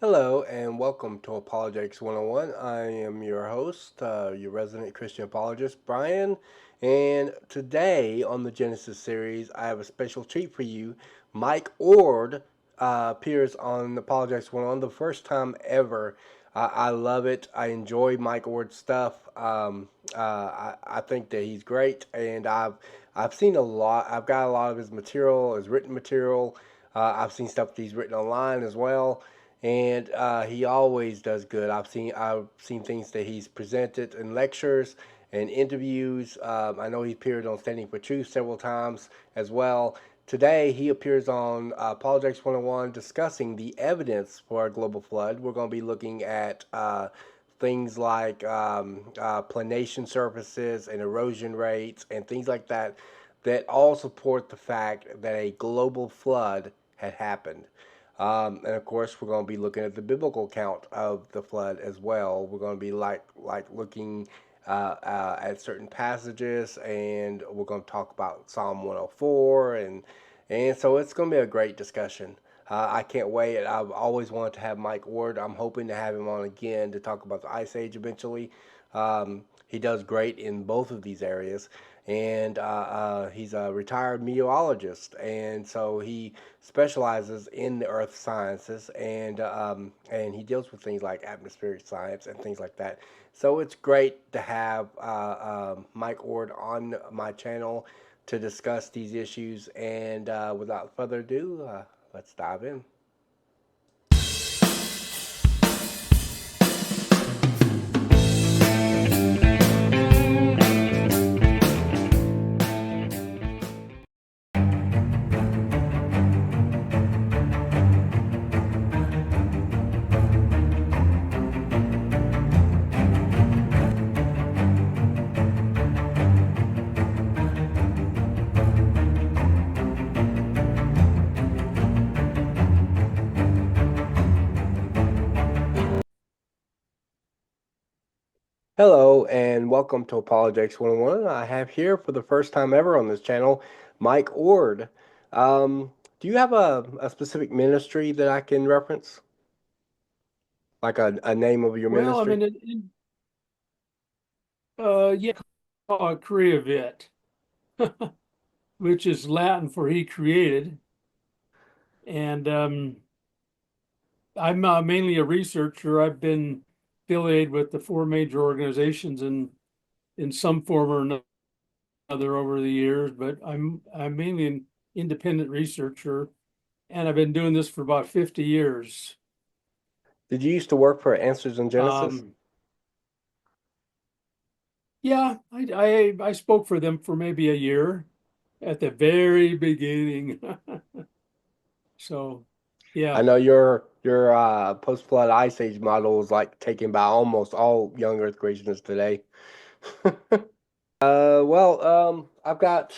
Hello and welcome to Apologetics 101. I am your host, your resident Christian apologist, Brian. And today on the Genesis series, I have a special treat for you. Mike Oard appears on Apologetics 101 the first time ever. I love it. I enjoy Mike Oard's stuff. I think that he's great, and I've seen a lot. I've got a lot of his material, his written material. I've seen stuff that he's written online as well, and he always does good. I've seen things that he's presented in lectures and interviews. I know he appeared on Standing for Truth several times as well. Today he appears on Apologetics 101 discussing the evidence for a global flood. We're going to be looking at things like planation surfaces and erosion rates and things like that that all support the fact that a global flood had happened. And of course, we're going to be looking at the biblical account of the flood as well. We're going to be like looking at certain passages, and we're going to talk about Psalm 104, and so it's going to be a great discussion. I can't wait. I've always wanted to have Mike Oard. I'm hoping to have him on again to talk about the Ice Age eventually. He does great in both of these areas, and he's a retired meteorologist, and so he specializes in the earth sciences, and he deals with things like atmospheric science and things like that. So it's great to have Mike Ord on my channel to discuss these issues. And without further ado, let's dive in. Hello and welcome to Apologetics 101. I have here for the first time ever on this channel Mike Ord. Do you have a specific ministry that I can reference? Like a name of your Well, I ministry? mean, yeah, call it creavit, which is Latin for he created. And I'm mainly a researcher. I've been affiliated with the four major organizations in some form or another over the years, but I'm mainly an independent researcher, and I've been doing this for about 50 years. Did you used to work for Answers in Genesis? Um, yeah, I spoke for them for maybe a year at the very beginning. So, I yeah, know your post-flood ice age model is like taken by almost all young Earth creationists today. I got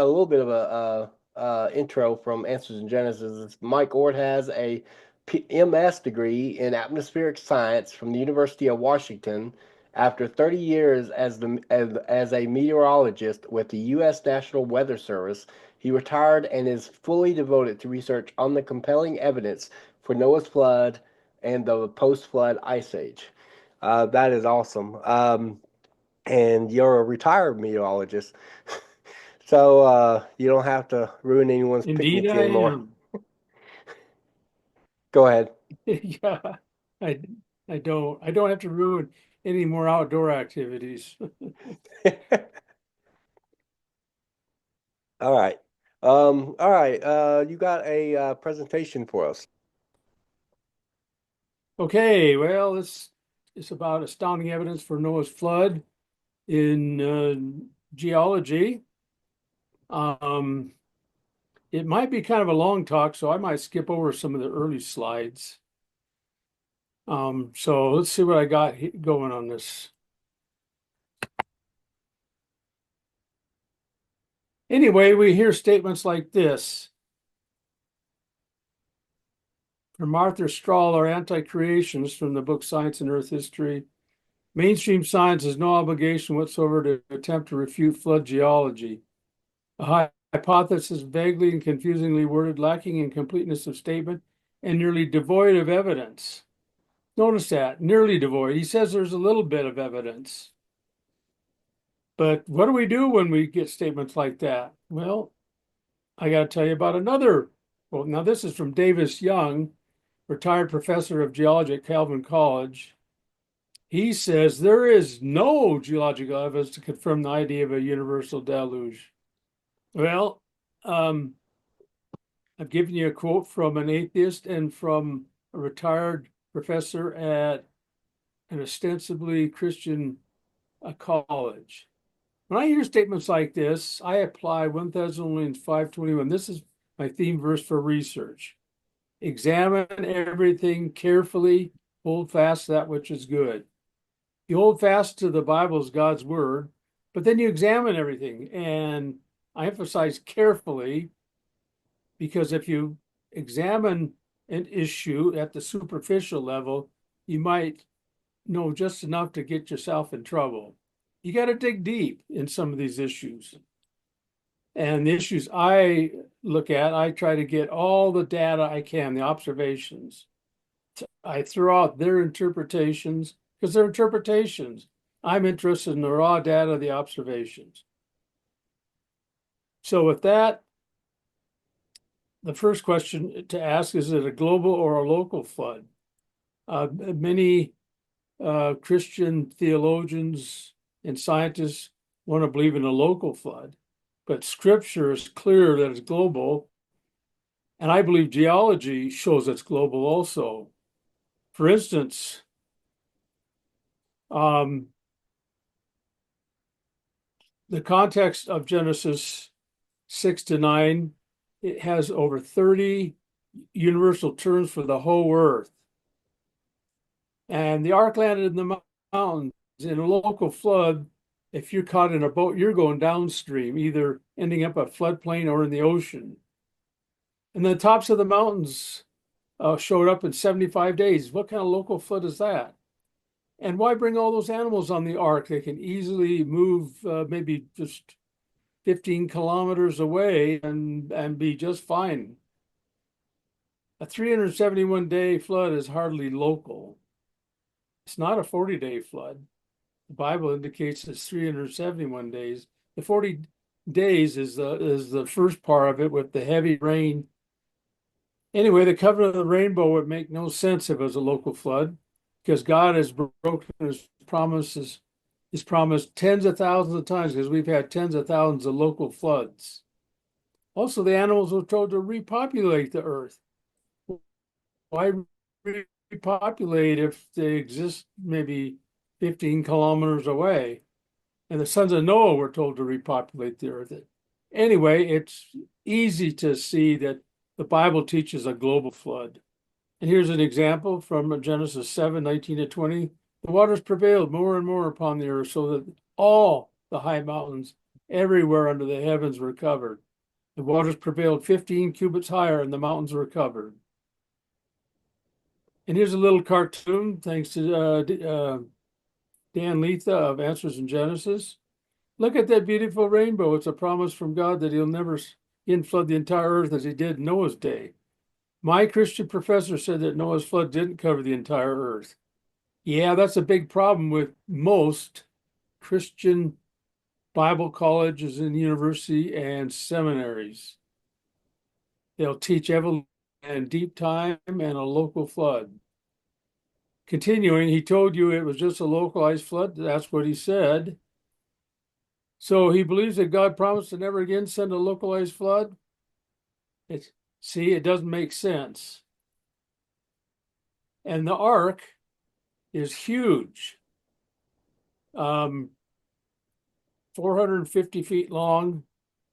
a little bit of a intro from Answers in Genesis. Mike Ord has a MS degree in atmospheric science from the University of Washington. After 30 years as a meteorologist with the U.S. National Weather Service, he retired and is fully devoted to research on the compelling evidence for Noah's flood and the post-flood ice age. That is awesome. And you're a retired meteorologist, so you don't have to ruin anyone's indeed picnics I anymore. am. Go ahead. Yeah, I I don't have to ruin any more outdoor activities. All right. All right. You got a presentation for us. Okay, well, it's about astounding evidence for Noah's flood in geology. Um, it might be kind of a long talk, so I might skip over some of the early slides. So let's see what I got going on this. Anyway, we hear statements like this from Arthur Strahl, our anti-creationist from the book Science and Earth History. Mainstream science has no obligation whatsoever to attempt to refute flood geology. A hypothesis vaguely and confusingly worded, lacking in completeness of statement, and nearly devoid of evidence. Notice that, nearly devoid. He says there's a little bit of evidence. But what do we do when we get statements like that? Well, I got to tell you about another. Well, now this is from Davis Young, retired professor of geology at Calvin College. He says there is no geological evidence to confirm the idea of a universal deluge. Well, I've given you a quote from an atheist and from a retired professor at an ostensibly Christian college. When I hear statements like this, I apply 1 Thessalonians 5:21. This is my theme verse for research. Examine everything carefully, hold fast that which is good. You hold fast to the Bible as God's word, but then you examine everything. And I emphasize carefully, because if you examine an issue at the superficial level, you might know just enough to get yourself in trouble. You got to dig deep in some of these issues. And the issues I look at, I try to get all the data I can, the observations. I throw out their interpretations because they're interpretations. I'm interested in the raw data, the observations. So with that, the first question to ask, is it a global or a local flood? Many Christian theologians and scientists want to believe in a local flood, but scripture is clear that it's global. And I believe geology shows it's global also. For instance, the context of Genesis 6 to 9, it has over 30 universal terms for the whole earth. And the ark landed in the mountains. In a local flood, if you're caught in a boat, you're going downstream, either ending up a floodplain or in the ocean. And the tops of the mountains showed up in 75 days. What kind of local flood is that? And why bring all those animals on the ark? They can easily move maybe just 15 kilometers away and be just fine. A 371-day flood is hardly local. It's not a 40-day flood. The Bible indicates it's 371 days. The 40 days is the first part of it with the heavy rain. Anyway, the covenant of the rainbow would make no sense if it was a local flood, because God has broken his promises, his promise tens of thousands of times, because we've had tens of thousands of local floods. Also, the animals were told to repopulate the earth. Why repopulate if they exist maybe 15 kilometers away? And the sons of Noah were told to repopulate the earth. Anyway, it's easy to see that the Bible teaches a global flood. And here's an example from Genesis 7:19 to 20. The waters prevailed more and more upon the earth, so that all the high mountains everywhere under the heavens were covered. The waters prevailed 15 cubits higher, and the mountains were covered. And here's a little cartoon, thanks to Dan Letha of Answers in Genesis. Look at that beautiful rainbow. It's a promise from God that he'll never flood the entire earth as he did in Noah's day. My Christian professor said that Noah's flood didn't cover the entire earth. Yeah, that's a big problem with most Christian Bible colleges and university and seminaries. They'll teach evolution and deep time and a local flood. Continuing, he told you it was just a localized flood. That's what he said. So he believes that God promised to never again send a localized flood. See, it doesn't make sense. And the ark is huge, 450 feet long,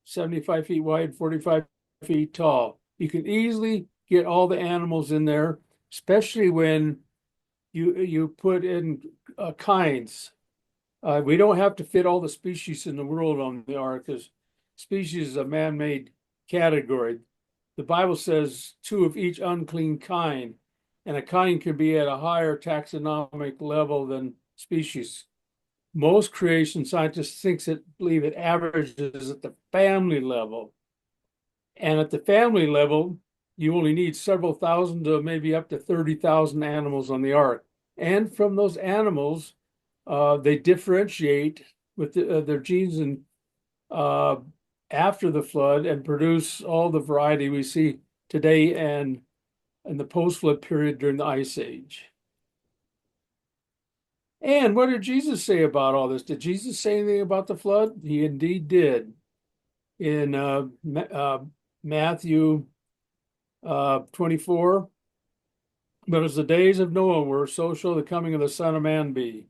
75 feet wide, 45 feet tall. You can easily get all the animals in there, especially when you put in kinds. We don't have to fit all the species in the world on the ark, because species is a man-made category. The Bible says 2 of each unclean kind, and a kind can be at a higher taxonomic level than species. Most creation scientists believe it averages at the family level. And at the family level, you only need several thousand to maybe up to 30,000 animals on the ark. And from those animals, they differentiate with their genes and uh, after the flood and produce all the variety we see today and in the post-flood period during the Ice Age. And what did Jesus say about all this? Did Jesus say anything about the flood? He indeed did. In Matthew 24, but as the days of Noah were, so shall the coming of the Son of Man be.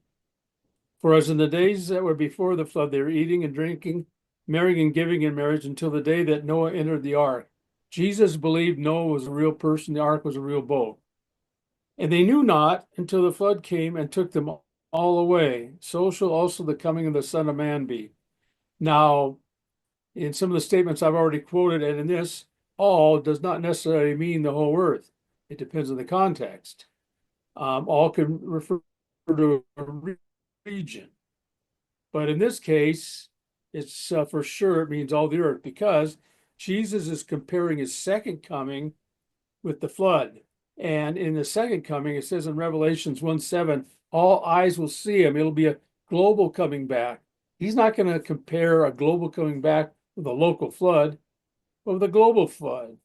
For as in the days that were before the flood, they were eating and drinking, marrying and giving in marriage until the day that Noah entered the ark. Jesus believed Noah was a real person, the ark was a real boat. And they knew not until the flood came and took them all away. So shall also the coming of the Son of Man be. Now, in some of the statements I've already quoted, and in this, all does not necessarily mean the whole earth. It depends on the context. All can refer to a region. But in this case, it's for sure it means all the earth because Jesus is comparing his second coming with the flood. And in the second coming, it says in Revelations 1:7, all eyes will see him. It'll be a global coming back. He's not going to compare a global coming back with a local flood, but with a global flood.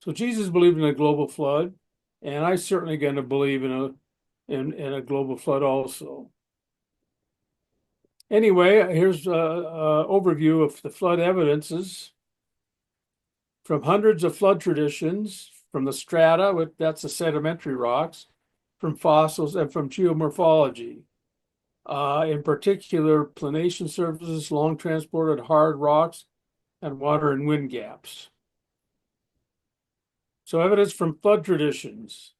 So Jesus believed in a global flood, and I certainly going to believe in a global flood also. Anyway, here's an overview of the flood evidences from hundreds of flood traditions, from the strata, that's the sedimentary rocks, from fossils, and from geomorphology. In particular, planation surfaces, long transported hard rocks, and water and wind gaps. So evidence from flood traditions.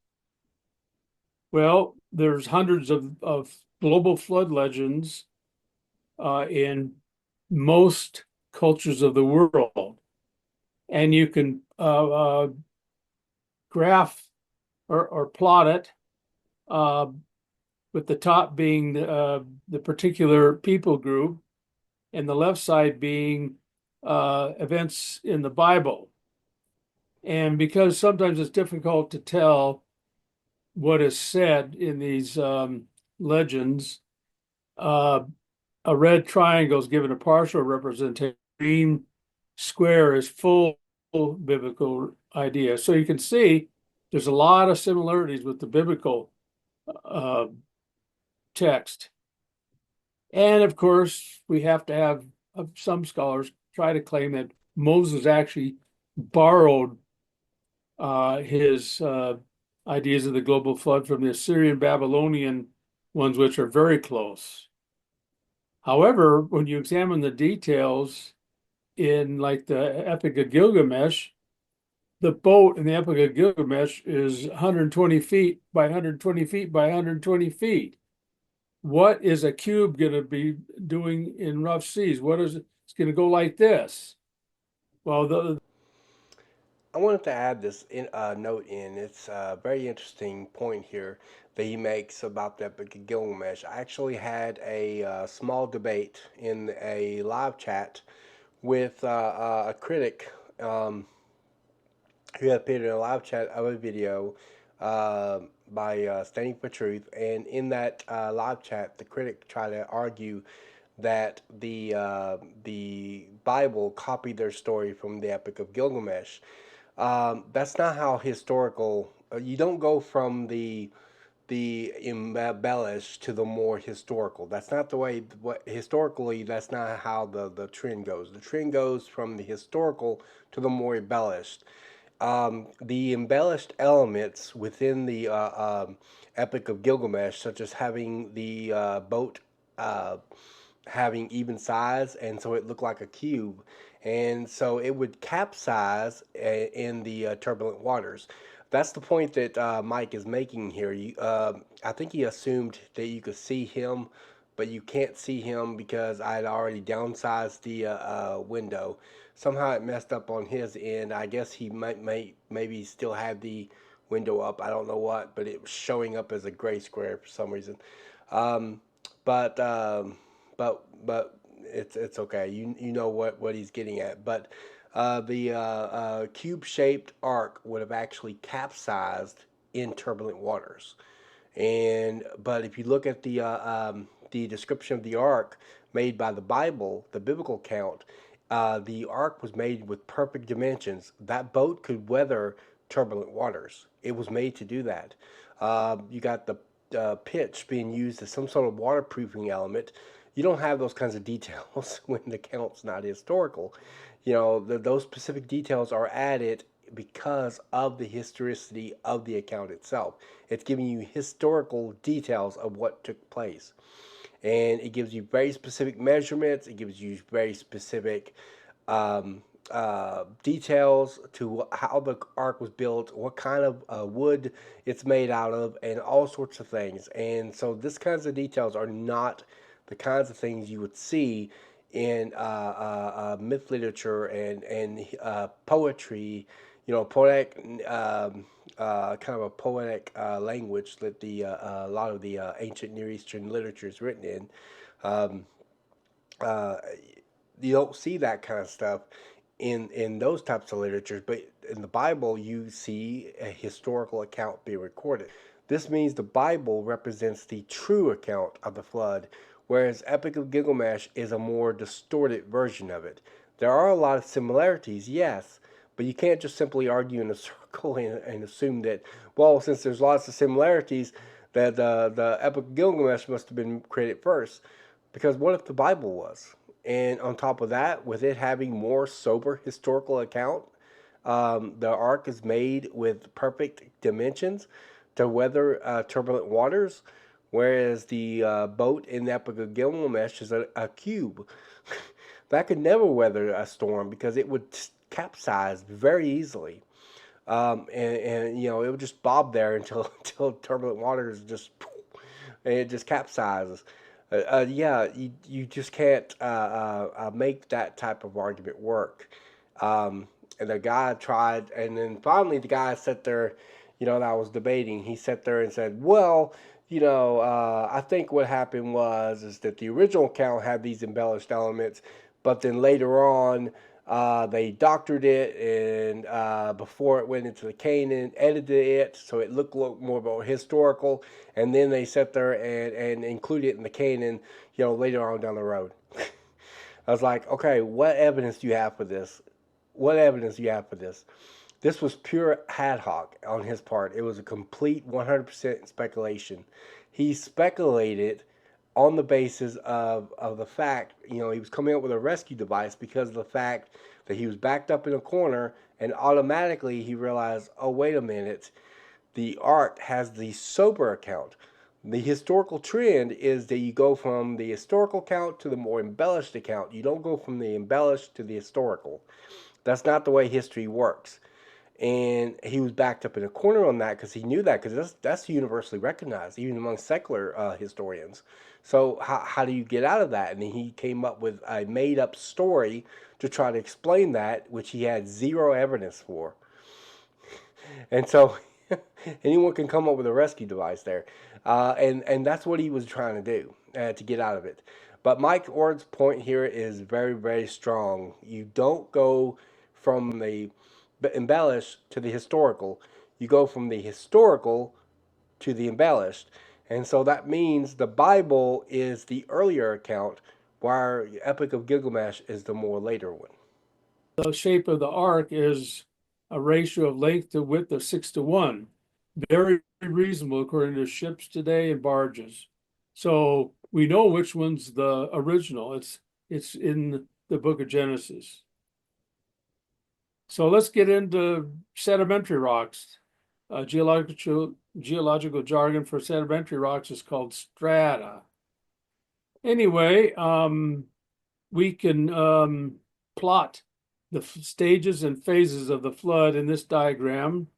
Well, there's hundreds of global flood legends in most cultures of the world. And you can graph or plot it with the top being the particular people group and the left side being events in the Bible. And because sometimes it's difficult to tell what is said in these legends, a red triangle is given a partial representation. Green square is full biblical idea. So you can see there's a lot of similarities with the biblical text. And of course, we have to have some scholars try to claim that Moses actually borrowed his ideas of the global flood from the Assyrian Babylonian ones, which are very close. However, when you examine the details in like the Epic of Gilgamesh, the boat in the Epic of Gilgamesh is 120 feet by 120 feet by 120 feet. What is a cube going to be doing in rough seas? What is it? It's going to go like this. Well, I wanted to add this note in. It's a very interesting point here that he makes about the Epic of Gilgamesh. I actually had a small debate in a live chat with a critic who had appeared in a live chat of a video by Standing for Truth. And in that live chat, the critic tried to argue that the Bible copied their story from the Epic of Gilgamesh. That's not how historical. You don't go from the embellished to the more historical. That's not the way. What historically, that's not how the trend goes. The trend goes from the historical to the more embellished. The embellished elements within the Epic of Gilgamesh, such as having the boat having even size, and so it looked like a cube, and so it would capsize in the turbulent waters. That's the point that Mike is making here. I think he assumed that you could see him, but you can't see him because I had already downsized the window. Somehow it messed up on his end. I guess he maybe still had the window up. I don't know what, but it was showing up as a gray square for some reason. Um, but but it's okay. You know what he's getting at. But The cube-shaped ark would have actually capsized in turbulent waters. But if you look at the description of the ark made by the Bible, the biblical account, the ark was made with perfect dimensions. That boat could weather turbulent waters. It was made to do that. You got the pitch being used as some sort of waterproofing element. You don't have those kinds of details when the account's not historical. Those specific details are added because of the historicity of the account itself. It's giving you historical details of what took place. And it gives you very specific measurements, it gives you very specific details to how the ark was built, what kind of wood it's made out of, and all sorts of things. And so, this kinds of details are not the kinds of things you would see in myth literature and poetry. Poetic, kind of a poetic language that a lot of the ancient Near Eastern literature is written in. Um, uh, you don't see that kind of stuff in those types of literatures, but in the Bible, you see a historical account being recorded. This means the Bible represents the true account of the flood, whereas Epic of Gilgamesh is a more distorted version of it. There are a lot of similarities, yes, but you can't just simply argue in a circle and assume that, well, since there's lots of similarities, that the Epic of Gilgamesh must have been created first. Because what if the Bible was? And on top of that, with it having more sober historical account, the ark is made with perfect dimensions to weather turbulent waters, whereas the boat in the Epic of Gilgamesh is a cube. That could never weather a storm because it would capsize very easily. And it would just bob there until until turbulent waters just and it just capsizes. Yeah, you just can't make that type of argument work. And the guy tried, and then finally the guy sat there, that I was debating. He sat there and said, "Well, I think what happened was is that the original account had these embellished elements, but then later on." They doctored it, and before it went into the canon, edited it so it looked more about historical, and then they sat there and included it in the canon, later on down the road. I was like, okay, what evidence do you have for this? What evidence do you have for this? This was pure ad hoc on his part. It was a complete 100% speculation. He speculated on the basis of the fact, he was coming up with a rescue device because of the fact that he was backed up in a corner and automatically he realized, oh, wait a minute, the art has the sober account. The historical trend is that you go from the historical account to the more embellished account. You don't go from the embellished to the historical. That's not the way history works. And he was backed up in a corner on that because he knew that because that's universally recognized, even among secular historians. So how do you get out of that? And he came up with a made up story to try to explain that, which he had zero evidence for. And so anyone can come up with a rescue device there, and that's what he was trying to do to get out of it. But Mike Ord's point here is very, very strong. You don't go from the embellished to the historical. You go from the historical to the embellished. And so that means the Bible is the earlier account, while the Epic of Gilgamesh is the more later one. The shape of the ark is a ratio of length to width of 6:1. Very reasonable according to ships today and barges. So we know which one's the original. It's in the book of Genesis. So let's get into sedimentary rocks. Geological jargon for sedimentary rocks is called strata. Anyway, we can plot the stages and phases of the flood in this diagram,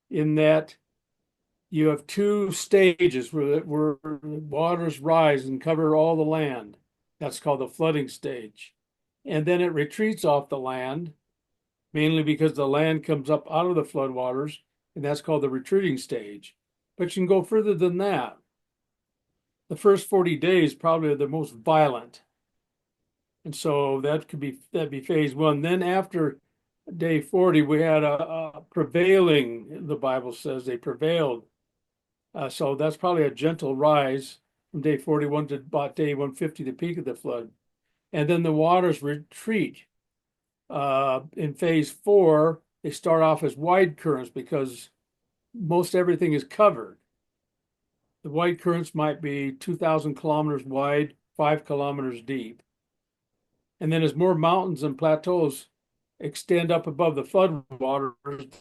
in that you have two stages where waters rise and cover all the land. That's called the flooding stage. And then it retreats off the land, mainly because the land comes up out of the floodwaters, and that's called the retreating stage. But you can go further than that. The first 40 days probably are the most violent. And so that'd be phase one. Then after day 40, we had a prevailing, the Bible says they prevailed. So that's probably a gentle rise from day 41 to about day 150, the peak of the flood. And then the waters retreat. In phase 4, they start off as wide currents because most everything is covered. The wide currents might be 2,000 kilometers wide, 5 kilometers deep. And then as more mountains and plateaus extend up above the floodwaters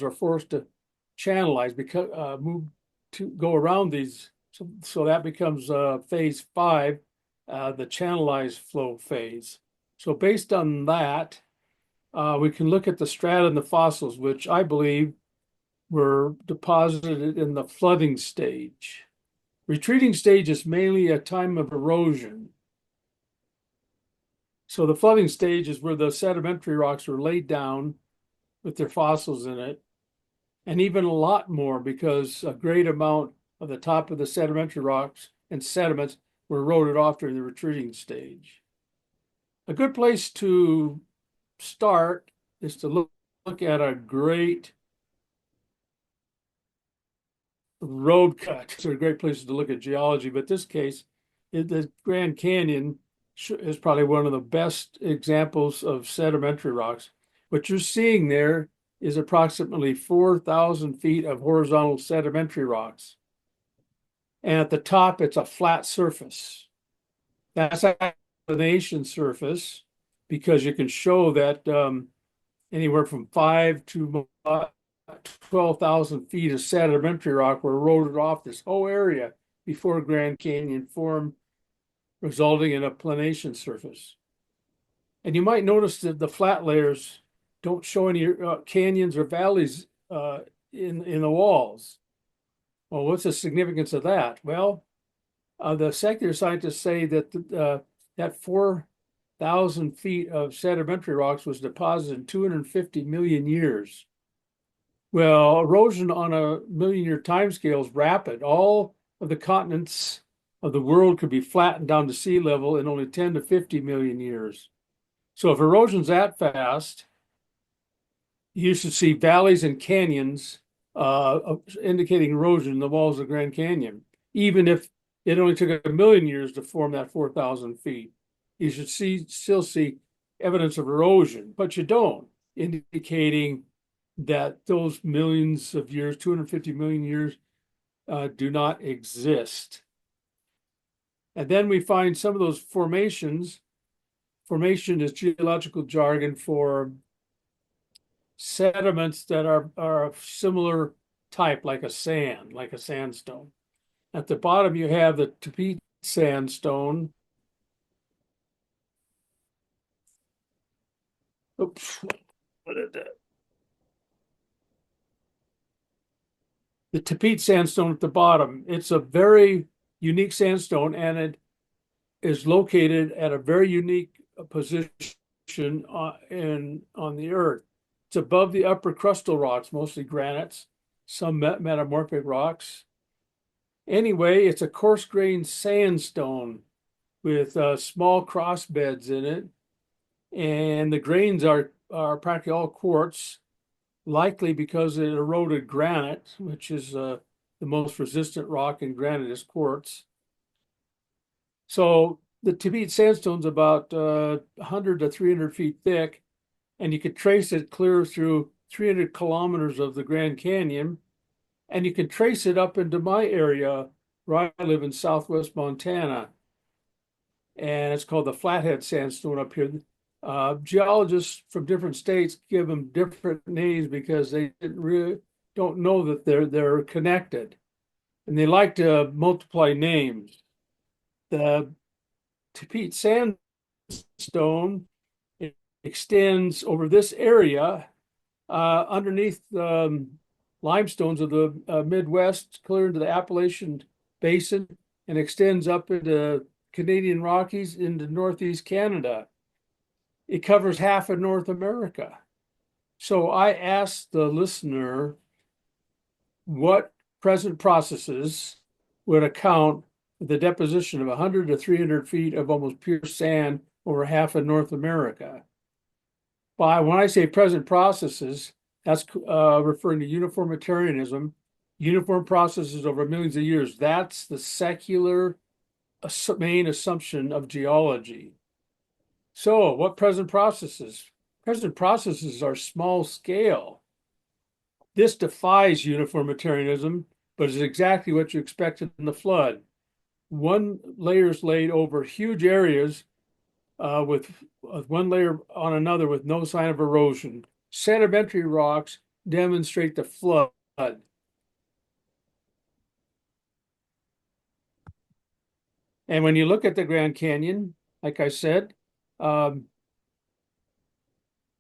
are forced to channelize, because move to go around these. So that becomes phase 5, the channelized flow phase. So based on that, we can look at the strata and the fossils, which I believe were deposited in the flooding stage. Retreating stage is mainly a time of erosion. So the flooding stage is where the sedimentary rocks are laid down with their fossils in it, and even a lot more because a great amount of the top of the sedimentary rocks and sediments were eroded off during the retreating stage. A good place to start is to look at a great road cut. So great places to look at geology, but this case, the Grand Canyon is probably one of the best examples of sedimentary rocks. What you're seeing there is approximately 4,000 feet of horizontal sedimentary rocks. And at the top, it's a flat surface. That's a inclination surface because you can show that anywhere from 5 to 12,000 feet of sedimentary rock were eroded off this whole area before Grand Canyon formed, resulting in a planation surface. And you might notice that the flat layers don't show any canyons or valleys in the walls. Well, what's the significance of that? Well, the secular scientists say that that 4,000 feet of sedimentary rocks was deposited in 250 million years. Well, erosion on a million-year timescale is rapid. All of the continents of the world could be flattened down to sea level in only 10 to 50 million years. So if erosion's that fast, you should see valleys and canyons indicating erosion in the walls of the Grand Canyon, even if it only took a million years to form that 4,000 feet. You should still see evidence of erosion, but you don't, indicating that those millions of years, 250 million years, do not exist. And then we find some of those formations. Formation is geological jargon for sediments that are of similar type, like a sandstone. At the bottom, you have the Tepete sandstone. Oops, what did that? The Tepete sandstone at the bottom. It's a very unique sandstone, and it is located at a very unique position on the Earth. It's above the upper crustal rocks, mostly granites, some metamorphic rocks. Anyway, it's a coarse-grained sandstone with small cross beds in it, and the grains are practically all quartz, likely because it eroded granite, which is the most resistant rock in granite is quartz. So the Tibet sandstone's about 100 to 300 feet thick, and you could trace it clear through 300 kilometers of the Grand Canyon, and you can trace it up into my area where I live in southwest Montana, and it's called the Flathead Sandstone up here. Geologists from different states give them different names because they don't know that they're connected, and they like to multiply names. The Tepete sandstone extends over this area underneath limestones of the Midwest, clear into the Appalachian Basin, and extends up into Canadian Rockies into Northeast Canada. It covers half of North America. So I asked the listener what present processes would account for the deposition of 100 to 300 feet of almost pure sand over half of North America. When I say present processes, that's referring to uniformitarianism, uniform processes over millions of years. That's the secular main assumption of geology. So, what present processes? Present processes are small scale. This defies uniformitarianism, but is exactly what you expected in the flood. One layer is laid over huge areas with one layer on another with no sign of erosion. Sedimentary rocks demonstrate the flood. And when you look at the Grand Canyon, like I said, um,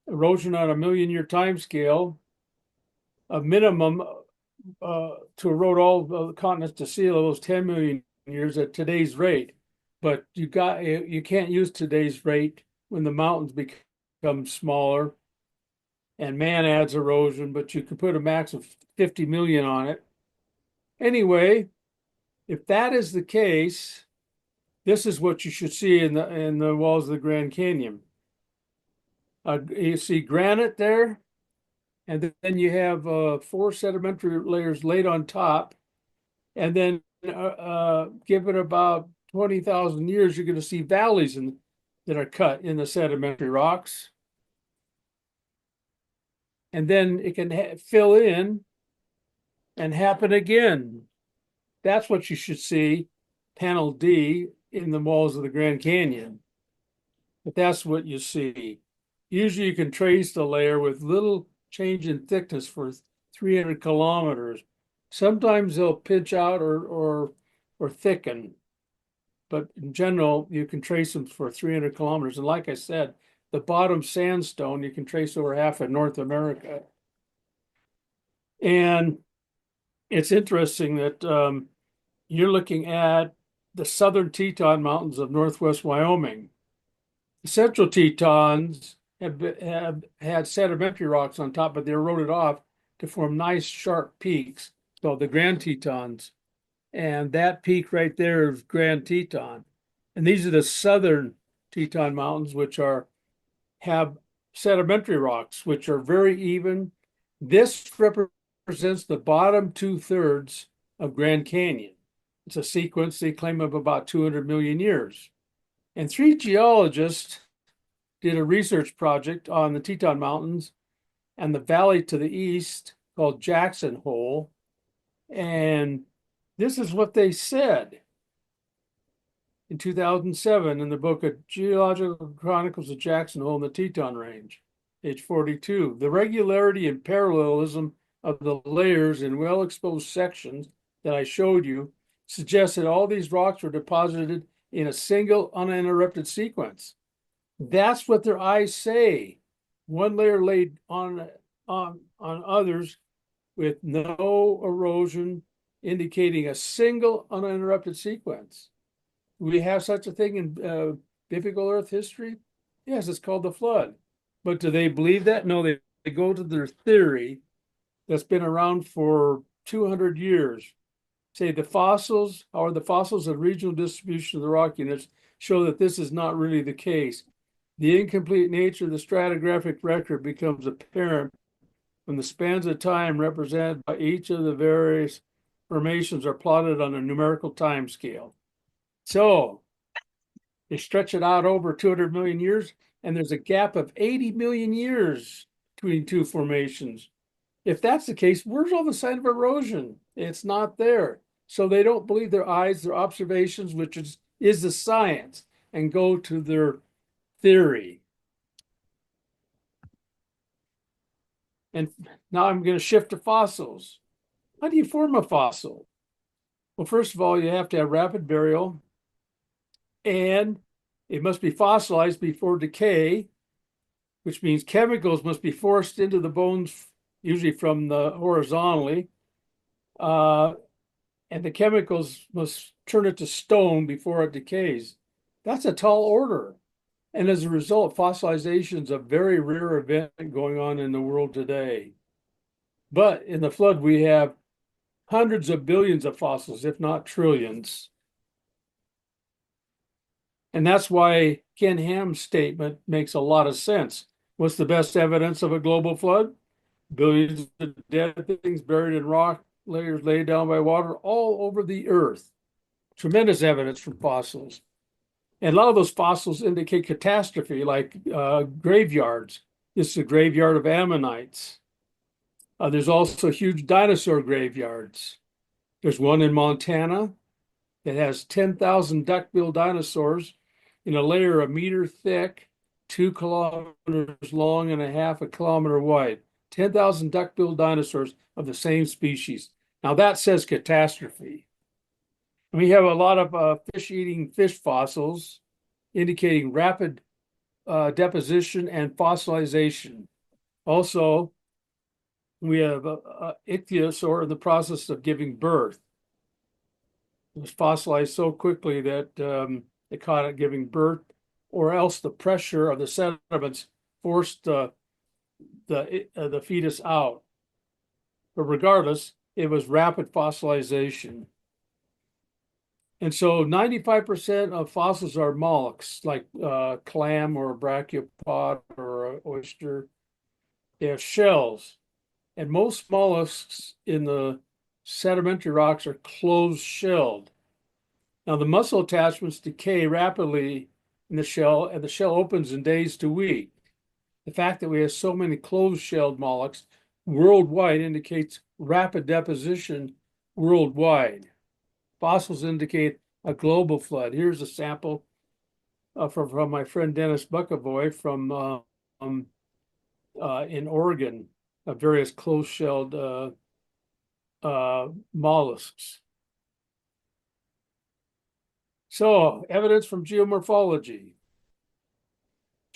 erosion on a million-year time scale, a minimum to erode all of the continents to sea level is 10 million years at today's rate. But you can't use today's rate when the mountains become smaller and man adds erosion, but you could put a max of 50 million on it. Anyway, if that is the case, this is what you should see in the walls of the Grand Canyon. You see granite there, and then you have 4 sedimentary layers laid on top, and then give it about 20,000 years, you're going to see valleys that are cut in the sedimentary rocks. And then it can fill in and happen again. That's what you should see, panel D, in the walls of the Grand Canyon. But that's what you see. Usually you can trace the layer with little change in thickness for 300 kilometers. Sometimes they'll pinch out or thicken, but in general, you can trace them for 300 kilometers. And like I said, the bottom sandstone you can trace over half of North America. And it's interesting that you're looking at the southern Teton Mountains of northwest Wyoming. The central Tetons have had sedimentary rocks on top, but they eroded off to form nice sharp peaks. So the Grand Tetons. And that peak right there is Grand Teton. And these are the southern Teton Mountains, which have sedimentary rocks, which are very even. This represents the bottom 2/3 of Grand Canyon. It's a sequence they claim of about 200 million years. And 3 geologists did a research project on the Teton Mountains and the valley to the east called Jackson Hole. And this is what they said in 2007 in the book of Geological Chronicles of Jackson Hole in the Teton Range, page 42. The regularity and parallelism of the layers in well-exposed sections that I showed you suggests that all these rocks were deposited in a single uninterrupted sequence. That's what their eyes say. One layer laid on others with no erosion, indicating a single uninterrupted sequence. We have such a thing in biblical Earth history? Yes, it's called the flood. But do they believe that? No, they go to their theory that's been around for 200 years. Say the fossils of regional distribution of the rock units show that this is not really the case. The incomplete nature of the stratigraphic record becomes apparent when the spans of time represented by each of the various formations are plotted on a numerical time scale. So they stretch it out over 200 million years, and there's a gap of 80 million years between 2 formations. If that's the case, where's all the sign of erosion? It's not there. So they don't believe their eyes, their observations, which is the science, and go to their theory. And now I'm going to shift to fossils. How do you form a fossil? Well, first of all, you have to have rapid burial, and it must be fossilized before decay, which means chemicals must be forced into the bones, usually from the horizontally, and the chemicals must turn it to stone before it decays. That's a tall order. And as a result, fossilization is a very rare event going on in the world today. But in the flood, we have hundreds of billions of fossils, if not trillions. And that's why Ken Ham's statement makes a lot of sense. What's the best evidence of a global flood? Billions of dead things buried in rock layers laid down by water all over the earth. Tremendous evidence from fossils. And a lot of those fossils indicate catastrophe, like graveyards. This is a graveyard of ammonites. There's also huge dinosaur graveyards. There's one in Montana that has 10,000 duck-billed dinosaurs in a layer a meter thick, 2 kilometers long, and a half a kilometer wide. 10,000 duck-billed dinosaurs of the same species. Now that says catastrophe. We have a lot of fish-eating fish fossils indicating rapid deposition and fossilization. Also, we have ichthyosaur in the process of giving birth. It was fossilized so quickly that it caught it giving birth, or else the pressure of the sediments forced the fetus out. But regardless, it was rapid fossilization. And so 95% of fossils are mollusks, like clam or a brachiopod or an oyster. They have shells. And most mollusks in the sedimentary rocks are closed-shelled. Now, the muscle attachments decay rapidly in the shell, and the shell opens in days to weeks. The fact that we have so many closed-shelled mollusks worldwide indicates rapid deposition worldwide. Fossils indicate a global flood. Here's a sample from my friend Dennis Buckavoy from in Oregon of various closed-shelled mollusks. So, evidence from geomorphology.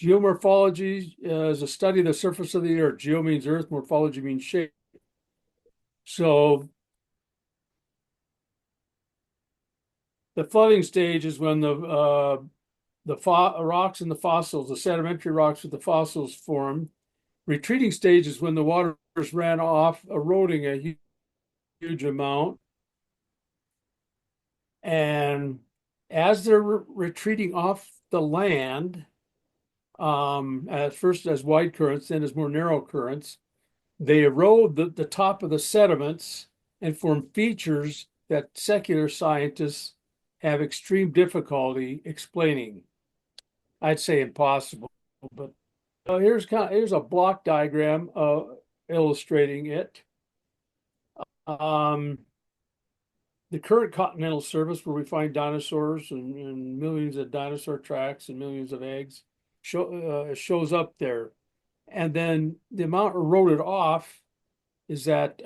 Geomorphology is a study of the surface of the earth. Geo means earth, morphology means shape. So, the flooding stage is when the rocks and the fossils, the sedimentary rocks with the fossils form. Retreating stage is when the waters ran off, eroding a huge amount. And as they're retreating off the land, at first as wide currents, then as more narrow currents, they erode the top of the sediments and form features that secular scientists have extreme difficulty explaining. I'd say impossible, but here's a block diagram illustrating it. The current continental surface, where we find dinosaurs and millions of dinosaur tracks and millions of eggs, shows up there. And then the amount eroded off is that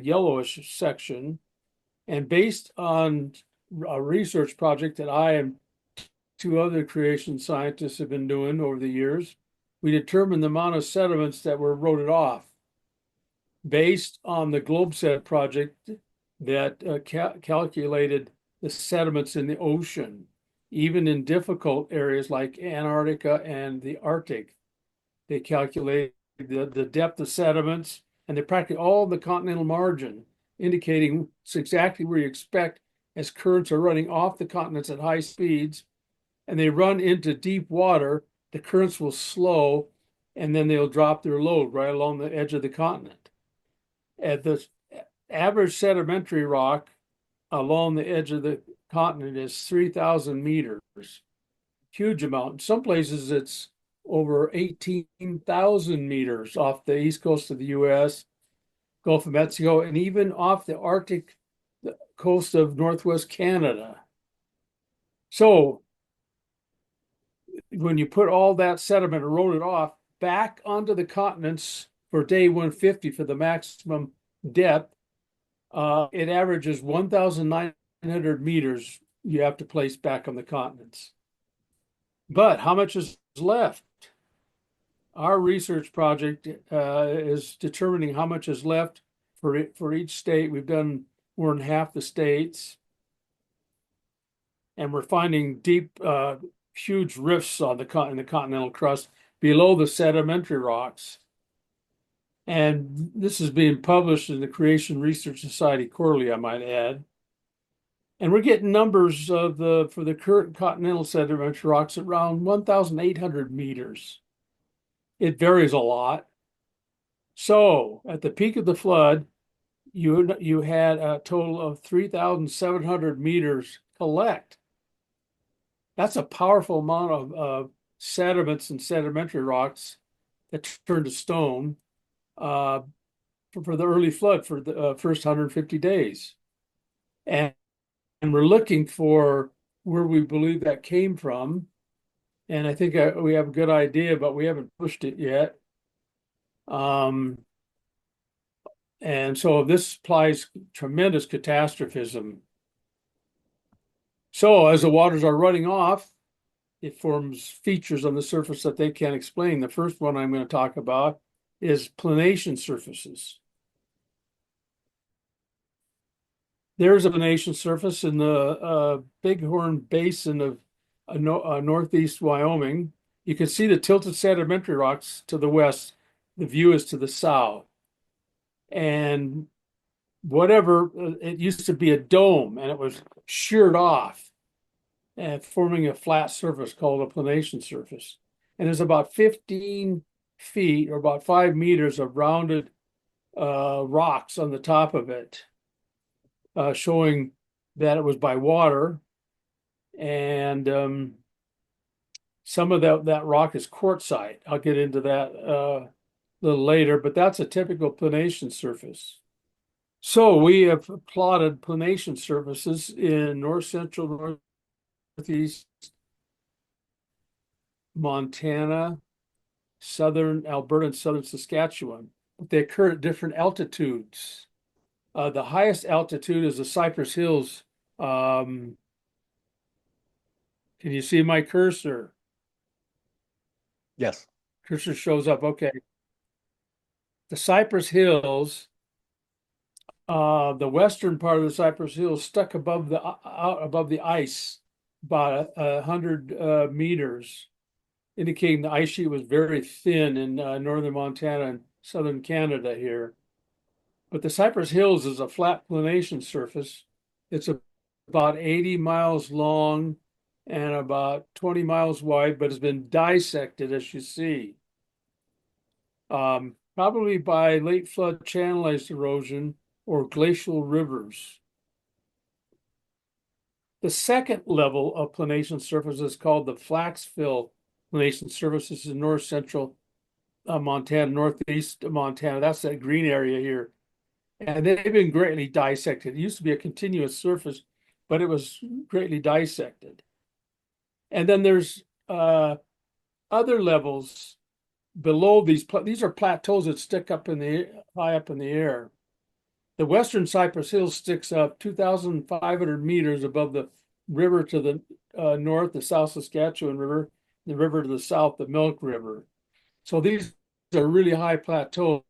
yellowish section. And based on a research project that I and two other creation scientists have been doing over the years, we determined the amount of sediments that were eroded off based on the GlobeSet project that calculated the sediments in the ocean, even in difficult areas like Antarctica and the Arctic. They calculated the depth of sediments, and they practically all the continental margin, indicating it's exactly where you expect as currents are running off the continents at high speeds, and they run into deep water, the currents will slow, and then they'll drop their load right along the edge of the continent. At the average sedimentary rock along the edge of the continent is 3,000 meters. Huge amount. In some places, it's over 18,000 meters off the east coast of the U.S., Gulf of Mexico, and even off the Arctic coast of northwest Canada. So when you put all that sediment eroded off back onto the continents for day 150 for the maximum depth, it averages 1,900 meters you have to place back on the continents. But how much is left? Our research project is determining how much is left for each state. We've done more than half the states. And we're finding deep, huge rifts in the continental crust below the sedimentary rocks. And this is being published in the Creation Research Society Quarterly, I might add. And we're getting numbers for the current continental sedimentary rocks around 1,800 meters. It varies a lot. So at the peak of the flood, you had a total of 3,700 meters collect. That's a powerful amount of sediments and sedimentary rocks that turned to stone uh, for the early flood for the first 150 days. And, and we're looking for where we believe that came from. And I think we have a good idea, but we haven't pushed it yet. Um, and so this applies tremendous catastrophism. So as the waters are running off, it forms features on the surface that they can't explain. The first one I'm going to talk about is planation surfaces. There's a planation surface in the Bighorn Basin of northeast Wyoming. You can see the tilted sedimentary rocks to the west. The view is to the south. And it used to be a dome, and it was sheared off and forming a flat surface called a planation surface. And there's about 15 feet or about 5 meters of rounded rocks on the top of it, showing that it was by water. And some of that rock is quartzite. I'll get into that a little later, but that's a typical planation surface. So we have plotted planation surfaces in north central, northeast Montana, southern Alberta, and southern Saskatchewan. But they occur at different altitudes. The highest altitude is the Cypress Hills. Can you see my cursor? Yes. Cursor shows up. Okay. The Cypress Hills, the western part of the Cypress Hills, stuck above the ice, about 100 meters, indicating the ice sheet was very thin in northern Montana and southern Canada here. But the Cypress Hills is a flat planation surface. It's about 80 miles long and about 20 miles wide, but has been dissected, as you see. Probably by late flood channelized erosion or glacial rivers. The second level of planation surface is called the Flaxfill planation surface. This is north central Montana, northeast Montana. That's that green area here. And they've been greatly dissected. It used to be a continuous surface, but it was greatly dissected. And then there's other levels below these. These are plateaus that stick up high up in the air. The western Cypress Hills sticks up 2,500 meters above the river to the north, the South Saskatchewan River, the river to the south, the Milk River. So these are really high plateaus.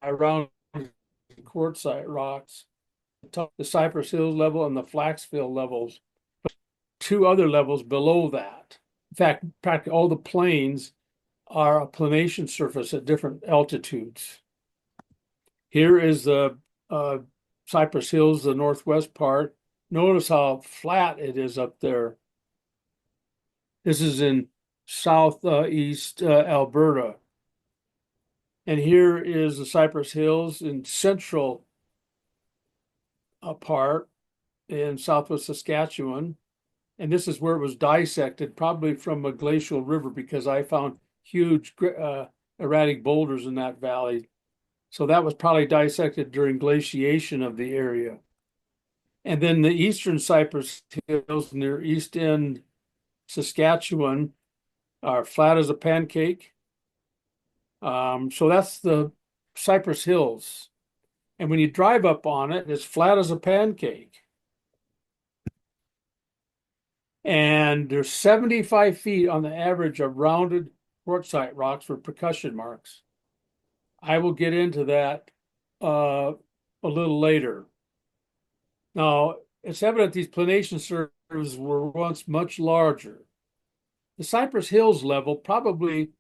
Around quartzite rocks, the Cypress Hills level and the Flaxfill levels, but two other levels below that. In fact, practically all the plains are a planation surface at different altitudes. Here is the Cypress Hills, the northwest part. Notice how flat it is up there. This is in southeast Alberta. And here is the Cypress Hills in central part in southwest Saskatchewan. And this is where it was dissected, probably from a glacial river, because I found huge erratic boulders in that valley. So that was probably dissected during glaciation of the area. And then the eastern Cypress Hills near East End, Saskatchewan, are flat as a pancake. So that's the Cypress Hills. And when you drive up on it, it's flat as a pancake. And there's 75 feet on the average of rounded quartzite rocks for percussion marks. I will get into that a little later. Now, it's evident these planation surfaces were once much larger. The Cypress Hills level probably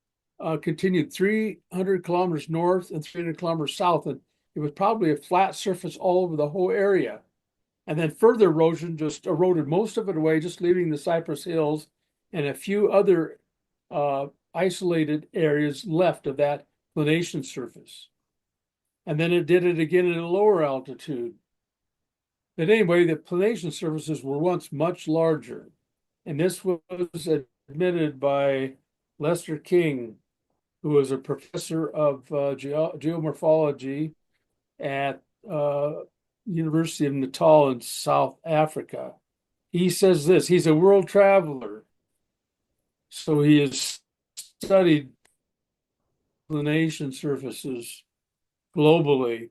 continued 300 kilometers north and 300 kilometers south, and it was probably a flat surface all over the whole area. And then further erosion just eroded most of it away, just leaving the Cypress Hills and a few other isolated areas left of that planation surface. And then it did it again at a lower altitude. But anyway, the planation surfaces were once much larger. And this was admitted by Lester King, who was a professor of geomorphology at University of Natal in South Africa. He says this, he's a world traveler. So he has studied planation surfaces globally.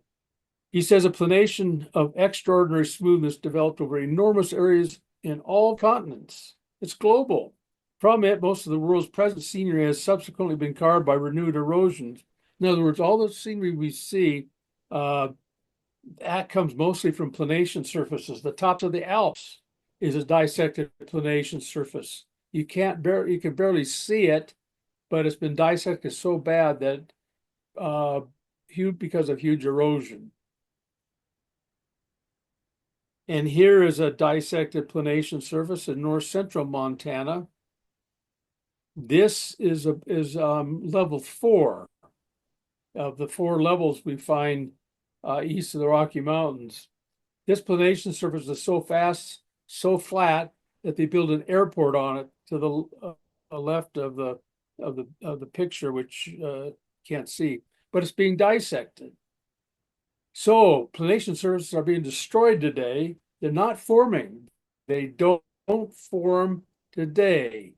He says a planation of extraordinary smoothness developed over enormous areas in all continents. It's global. From it, most of the world's present scenery has subsequently been carved by renewed erosions. In other words, all the scenery we see, that comes mostly from planation surfaces. The tops of the Alps is a dissected planation surface. You can barely see it, but it's been dissected so bad that because of huge erosion. And here is a dissected planation surface in north central Montana. This is level 4 of the 4 levels we find east of the Rocky Mountains. This planation surface is so flat that they built an airport on it to the left of the picture, which can't see, but it's being dissected. So planation surfaces are being destroyed today. They're not forming. They don't form today.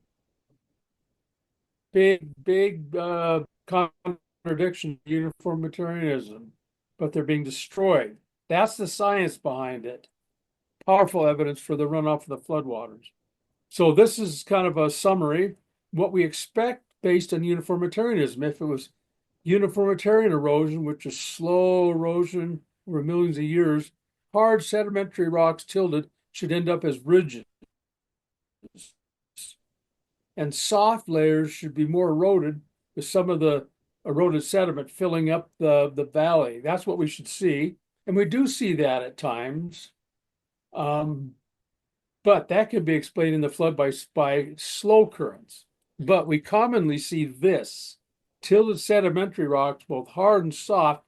Big contradiction to uniformitarianism, but they're being destroyed. That's the science behind it. Powerful evidence for the runoff of the floodwaters. So this is kind of a summary, what we expect based on uniformitarianism. If it was uniformitarian erosion, which is slow erosion over millions of years, hard sedimentary rocks tilted should end up as ridges. And soft layers should be more eroded with some of the eroded sediment filling up the valley. That's what we should see. And we do see that at times. But that can be explained in the flood by slow currents. But we commonly see this. Tilted sedimentary rocks, both hard and soft,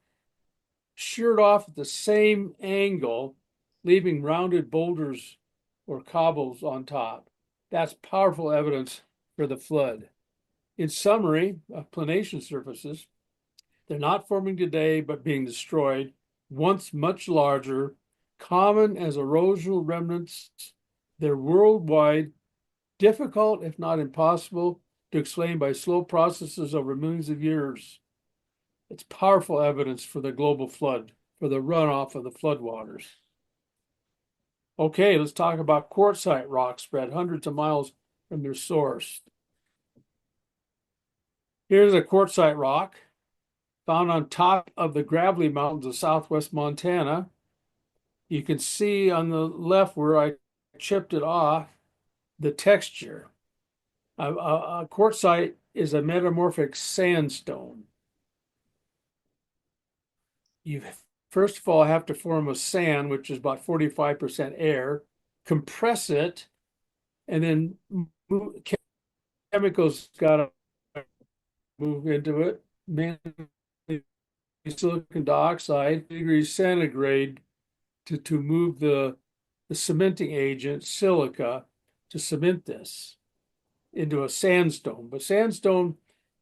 sheared off at the same angle, leaving rounded boulders or cobbles on top. That's powerful evidence for the flood. In summary, planation surfaces, they're not forming today, but being destroyed, once much larger, common as erosional remnants. They're worldwide, difficult, if not impossible, to explain by slow processes over millions of years. It's powerful evidence for the global flood, for the runoff of the floodwaters. Okay, let's talk about quartzite rocks spread hundreds of miles from their source. Here's a quartzite rock found on top of the gravelly mountains of southwest Montana. You can see on the left where I chipped it off, the texture. A quartzite is a metamorphic sandstone. You first of all have to form a sand, which is about 45% air, compress it, and then chemicals got to move into it, mainly silicon dioxide, degrees centigrade, to move the cementing agent, silica, to cement this into a sandstone. But sandstone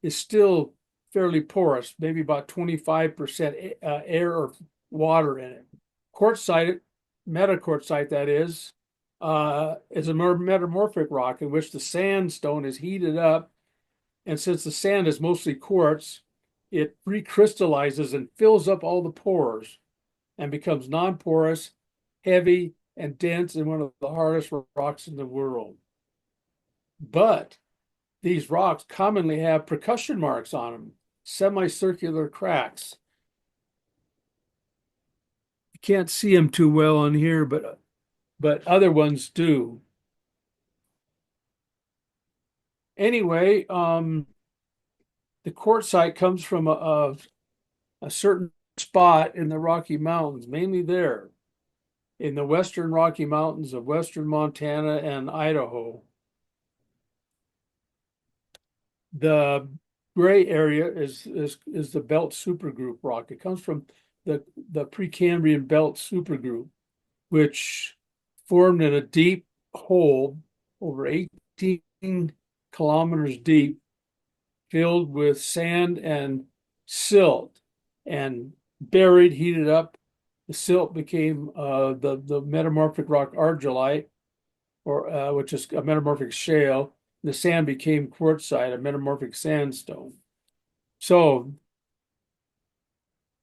is still fairly porous, maybe about 25% air or water in it. Quartzite, metaquartzite that is a metamorphic rock in which the sandstone is heated up. And since the sand is mostly quartz, it recrystallizes and fills up all the pores and becomes non-porous, heavy, and dense, and one of the hardest rocks in the world. But these rocks commonly have percussion marks on them, semicircular cracks. You can't see them too well on here, but other ones do. Anyway, the quartzite comes from a certain spot in the Rocky Mountains, mainly there. in the western Rocky Mountains of western Montana and Idaho. The gray area is the belt supergroup rock. It comes from the Precambrian belt supergroup, which formed in a deep hole over 18 kilometers deep, filled with sand and silt, and buried, heated up. The silt became the metamorphic rock argillite, or which is a metamorphic shale. The sand became quartzite, a metamorphic sandstone. So,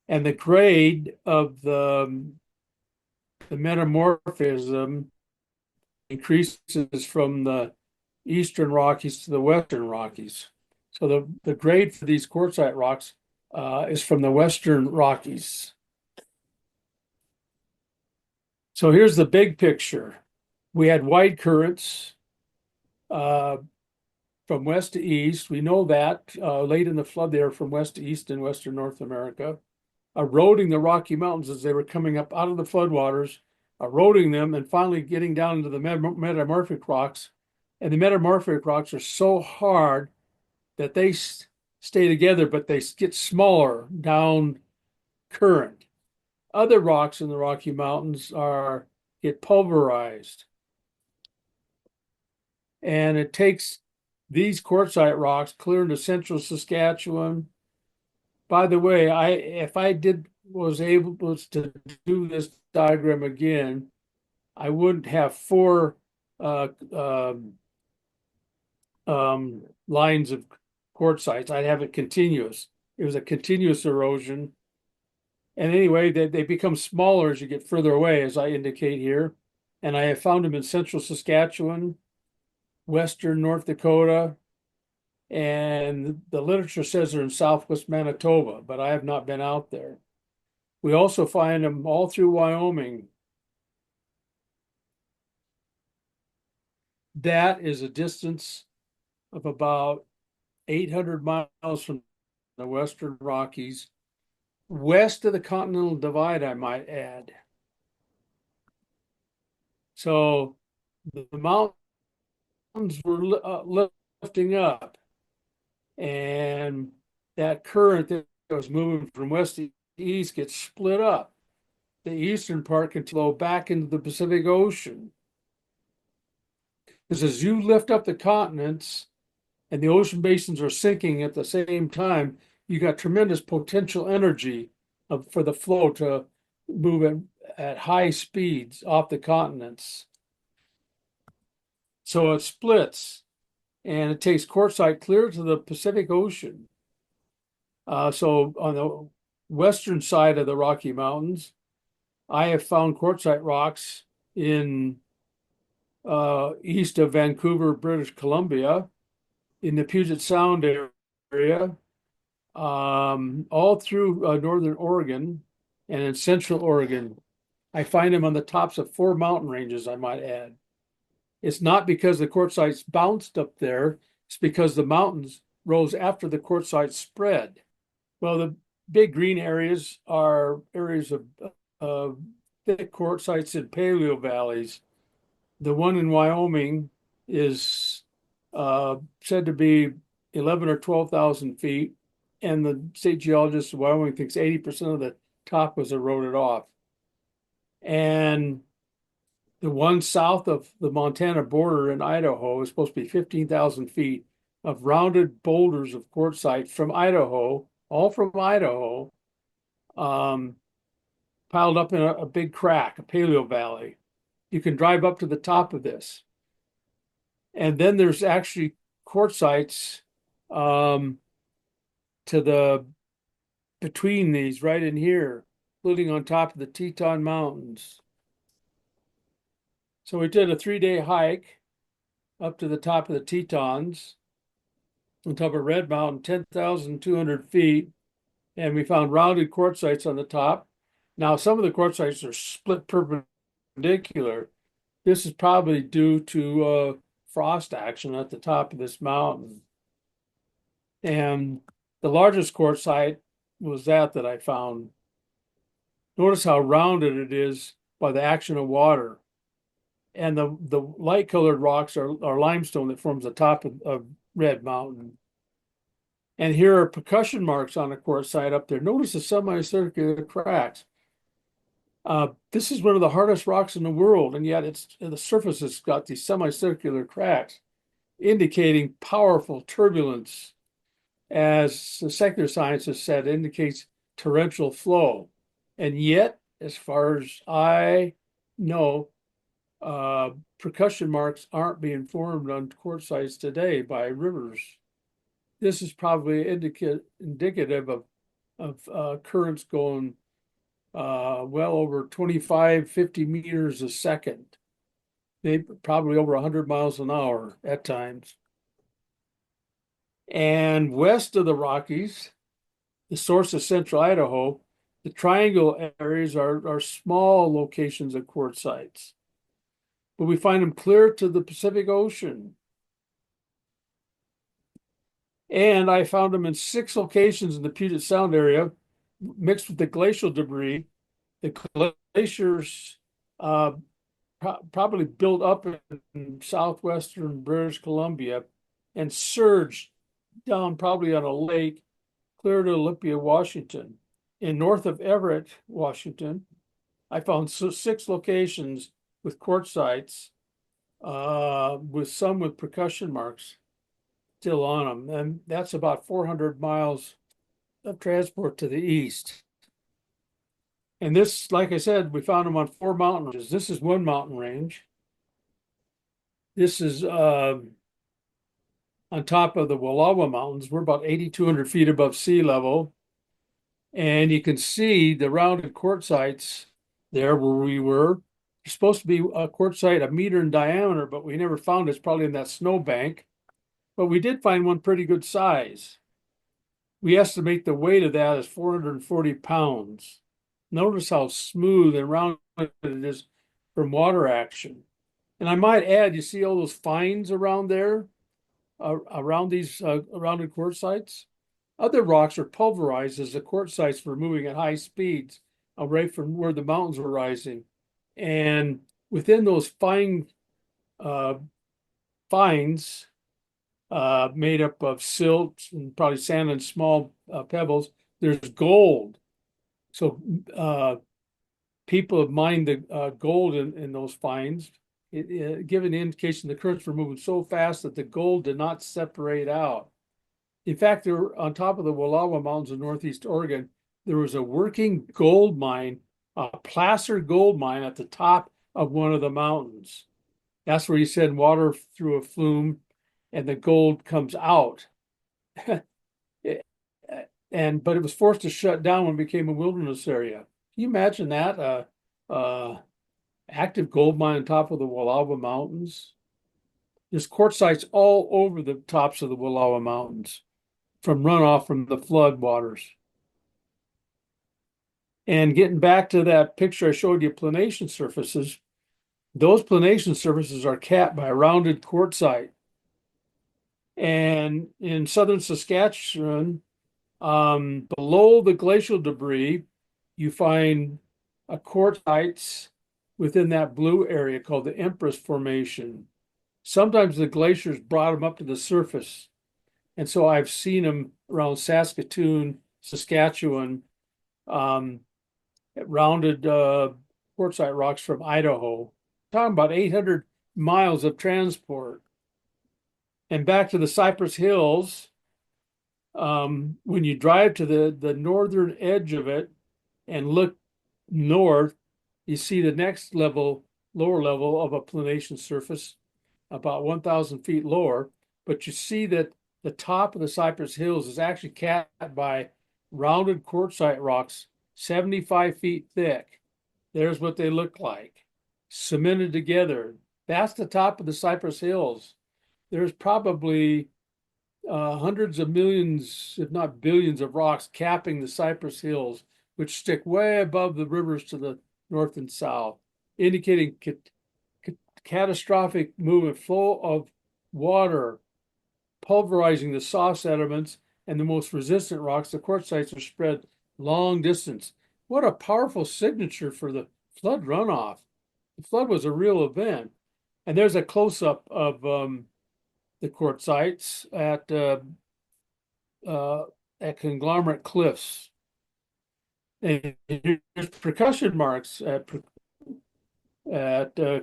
and the grade of the metamorphism increases from the eastern Rockies to the western Rockies. So the grade for these quartzite rocks is from the western Rockies. So here's the big picture. We had wide currents from west to east. We know that late in the flood they were from west to east in western North America, eroding the Rocky Mountains as they were coming up out of the floodwaters, eroding them, and finally getting down into the metamorphic rocks. And the metamorphic rocks are so hard that they stay together, but they get smaller down current. Other rocks in the Rocky Mountains get pulverized. And it takes these quartzite rocks clear into central Saskatchewan. By the way, if I was able to do this diagram again, I wouldn't have four lines of quartzites. I'd have it continuous. It was a continuous erosion. And anyway, they become smaller as you get further away, as I indicate here. And I have found them in central Saskatchewan, western North Dakota, and the literature says they're in southwest Manitoba, but I have not been out there. We also find them all through Wyoming. That is a distance of about 800 miles from the western Rockies, west of the Continental Divide, I might add. So the mountains were lifting up, and that current that was moving from west to east gets split up. The eastern part can flow back into the Pacific Ocean. Because as you lift up the continents and the ocean basins are sinking at the same time, you got tremendous potential energy for the flow to move at high speeds off the continents. So it splits, and it takes quartzite clear to the Pacific Ocean. So on the western side of the Rocky Mountains, I have found quartzite rocks in east of Vancouver, British Columbia, in the Puget Sound area, all through northern Oregon and in central Oregon. I find them on the tops of 4 mountain ranges, I might add. It's not because the quartzites bounced up there, it's because the mountains rose after the quartzite spread. Well, the big green areas are areas of thick quartzites in paleo valleys. The one in Wyoming is said to be 11 or 12,000 feet, and the state geologist of Wyoming thinks 80% of the top was eroded off. And the one south of the Montana border in Idaho is supposed to be 15,000 feet of rounded boulders of quartzite from Idaho, all from Idaho, piled up in a big crack, a paleo valley. You can drive up to the top of this. And then there's actually quartzites between these, right in here, including on top of the Teton Mountains. So we did a 3-day hike up to the top of the Tetons, on top of Red Mountain, 10,200 feet, and we found rounded quartzites on the top. Now, some of the quartzites are split perpendicular. This is probably due to frost action at the top of this mountain. And the largest quartzite was that I found. Notice how rounded it is by the action of water. And the light colored rocks are limestone that forms the top of Red Mountain. And here are percussion marks on the quartzite up there. Notice the semicircular cracks. This is one of the hardest rocks in the world, and yet the surface has got these semicircular cracks, indicating powerful turbulence. As the secular scientists said, indicates torrential flow. And yet, as far as I know, percussion marks aren't being formed on quartzites today by rivers. This is probably indicative of currents going well over 25, 50 meters a second, maybe probably over 100 miles an hour at times. And west of the Rockies, the source of central Idaho, the triangle areas are small locations of quartzites, but we find them clear to the Pacific Ocean. And I found them in 6 locations in the Puget Sound area, mixed with the glacial debris. The glaciers probably built up in southwestern British Columbia and surged down probably on a lake clear to Olympia, Washington. In north of Everett, Washington, I found 6 locations with quartzites, with some with percussion marks still on them. And that's about 400 miles of transport to the east. And this, like I said, we found them on 4 mountain ranges. This is one mountain range. This is on top of the Wallowa Mountains. We're about 8,200 feet above sea level. And you can see the rounded quartzites there where we were. There's supposed to be a quartzite 1 meter in diameter, but we never found it. It's probably in that snowbank. But we did find one pretty good size. We estimate the weight of that as 440 pounds. Notice how smooth and rounded it is from water action. And I might add, you see all those fines around there, around these rounded quartzites? Other rocks are pulverized as the quartzites were moving at high speeds away from where the mountains were rising. And within those fines made up of silt and probably sand and small pebbles, there's gold. So people have mined the gold in those fines, giving the indication the currents were moving so fast that the gold did not separate out. In fact, there on top of the Wallowa Mountains in northeast Oregon, there was a working gold mine, a placer gold mine at the top of one of the mountains. That's where you send water through a flume and the gold comes out. But it was forced to shut down when it became a wilderness area. Can you imagine that? Active gold mine on top of the Wallowa Mountains. There's quartzites all over the tops of the Wallowa Mountains from runoff from the flood waters. And getting back to that picture I showed you, planation surfaces, those planation surfaces are capped by a rounded quartzite. And in southern Saskatchewan, below the glacial debris, you find quartzites within that blue area called the Empress Formation. Sometimes the glaciers brought them up to the surface. And so I've seen them around Saskatoon, Saskatchewan, rounded quartzite rocks from Idaho. Talking about 800 miles of transport. And back to the Cypress Hills, when you drive to the northern edge of it and look north, you see the next level, lower level of a planation surface, about 1,000 feet lower. But you see that the top of the Cypress Hills is actually capped by rounded quartzite rocks, 75 feet thick. There's what they look like, cemented together. That's the top of the Cypress Hills. There's probably hundreds of millions, if not billions, of rocks capping the Cypress Hills, which stick way above the rivers to the north and south, indicating catastrophic movement, flow of water, pulverizing the soft sediments and the most resistant rocks. The quartzites are spread long distance. What a powerful signature for the flood runoff. The flood was a real event. And there's a close-up of the quartzites uh, at Conglomerate Cliffs. And there's percussion marks at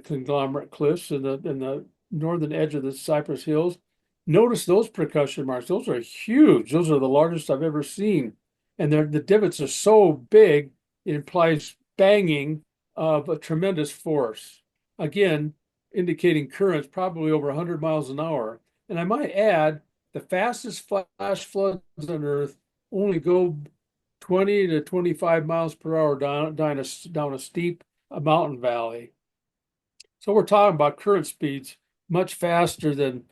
Conglomerate Cliffs in the northern edge of the Cypress Hills. Notice those percussion marks. Those are huge. Those are the largest I've ever seen. And the divots are so big, it implies banging of a tremendous force. Again, indicating currents probably over 100 miles an hour. And I might add, the fastest flash floods on Earth only go 20 to 25 miles per hour down a steep mountain valley. So we're talking about current speeds much faster than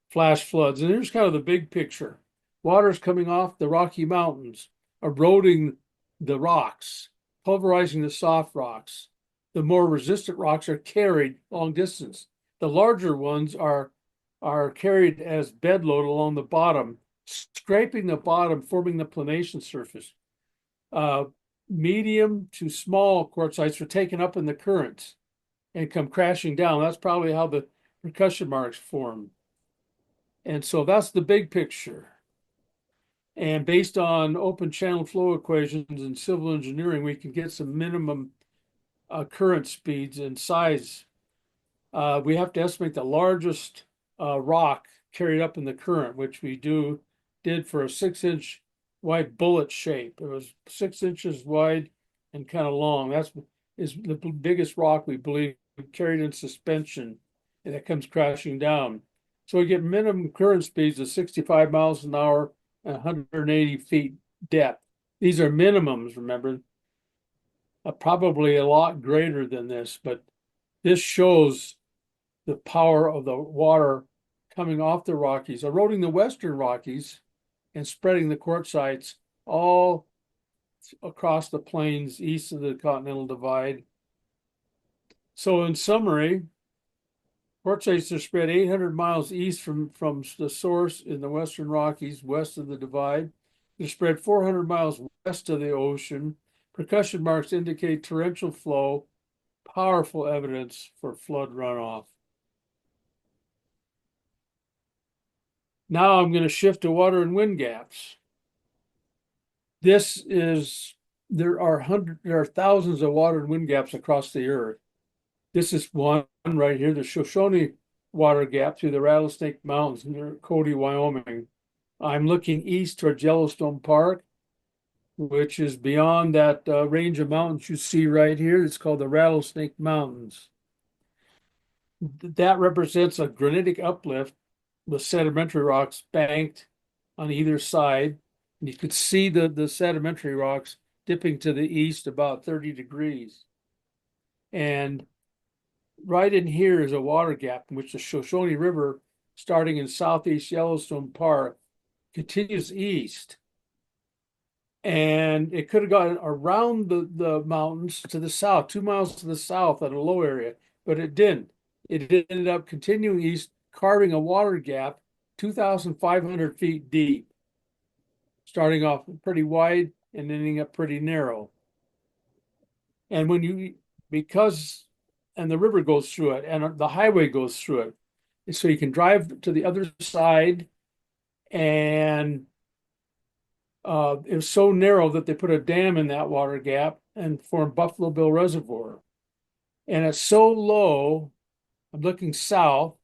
flash floods. And here's kind of the big picture. Water's coming off the Rocky Mountains, eroding the rocks, pulverizing the soft rocks. The more resistant rocks are carried long distance. The larger ones are carried as bedload along the bottom, scraping the bottom, forming the planation surface. Medium to small quartzites are taken up in the currents and come crashing down. That's probably how the percussion marks form. And so that's the big picture. And based on open channel flow equations and civil engineering, we can get some minimum current speeds and size. We have to estimate the largest rock carried up in the current, which we did for a 6-inch wide bullet shape. It was 6 inches wide and kind of long. That is the biggest rock we believe carried in suspension, and it comes crashing down. So we get minimum current speeds of 65 miles an hour and 180 feet depth. These are minimums, remember. Probably a lot greater than this, but this shows the power of the water coming off the Rockies, eroding the Western Rockies and spreading the quartzites all across the plains east of the Continental Divide. So in summary, quartzites are spread 800 miles east from the source in the Western Rockies, west of the divide. They're spread 400 miles west of the ocean. Percussion marks indicate torrential flow, powerful evidence for flood runoff. Now I'm going to shift to water and wind gaps. There are thousands of water and wind gaps across the earth. This is one right here, the Shoshone water gap through the Rattlesnake Mountains near Cody, Wyoming. I'm looking east toward Yellowstone Park, which is beyond that range of mountains you see right here. It's called the Rattlesnake Mountains. That represents a granitic uplift with sedimentary rocks banked on either side. And you could see the sedimentary rocks dipping to the east about 30 degrees. And right in here is a water gap in which the Shoshone River, starting in southeast Yellowstone Park, continues east. And it could have gone around the mountains to the south, 2 miles to the south at a low area, but it didn't. It ended up continuing east, carving a water gap 2,500 feet deep, starting off pretty wide and ending up pretty narrow. And and the river goes through it and the highway goes through it. So you can drive to the other side, and it was so narrow that they put a dam in that water gap and formed Buffalo Bill Reservoir. And it's so low, I'm looking south.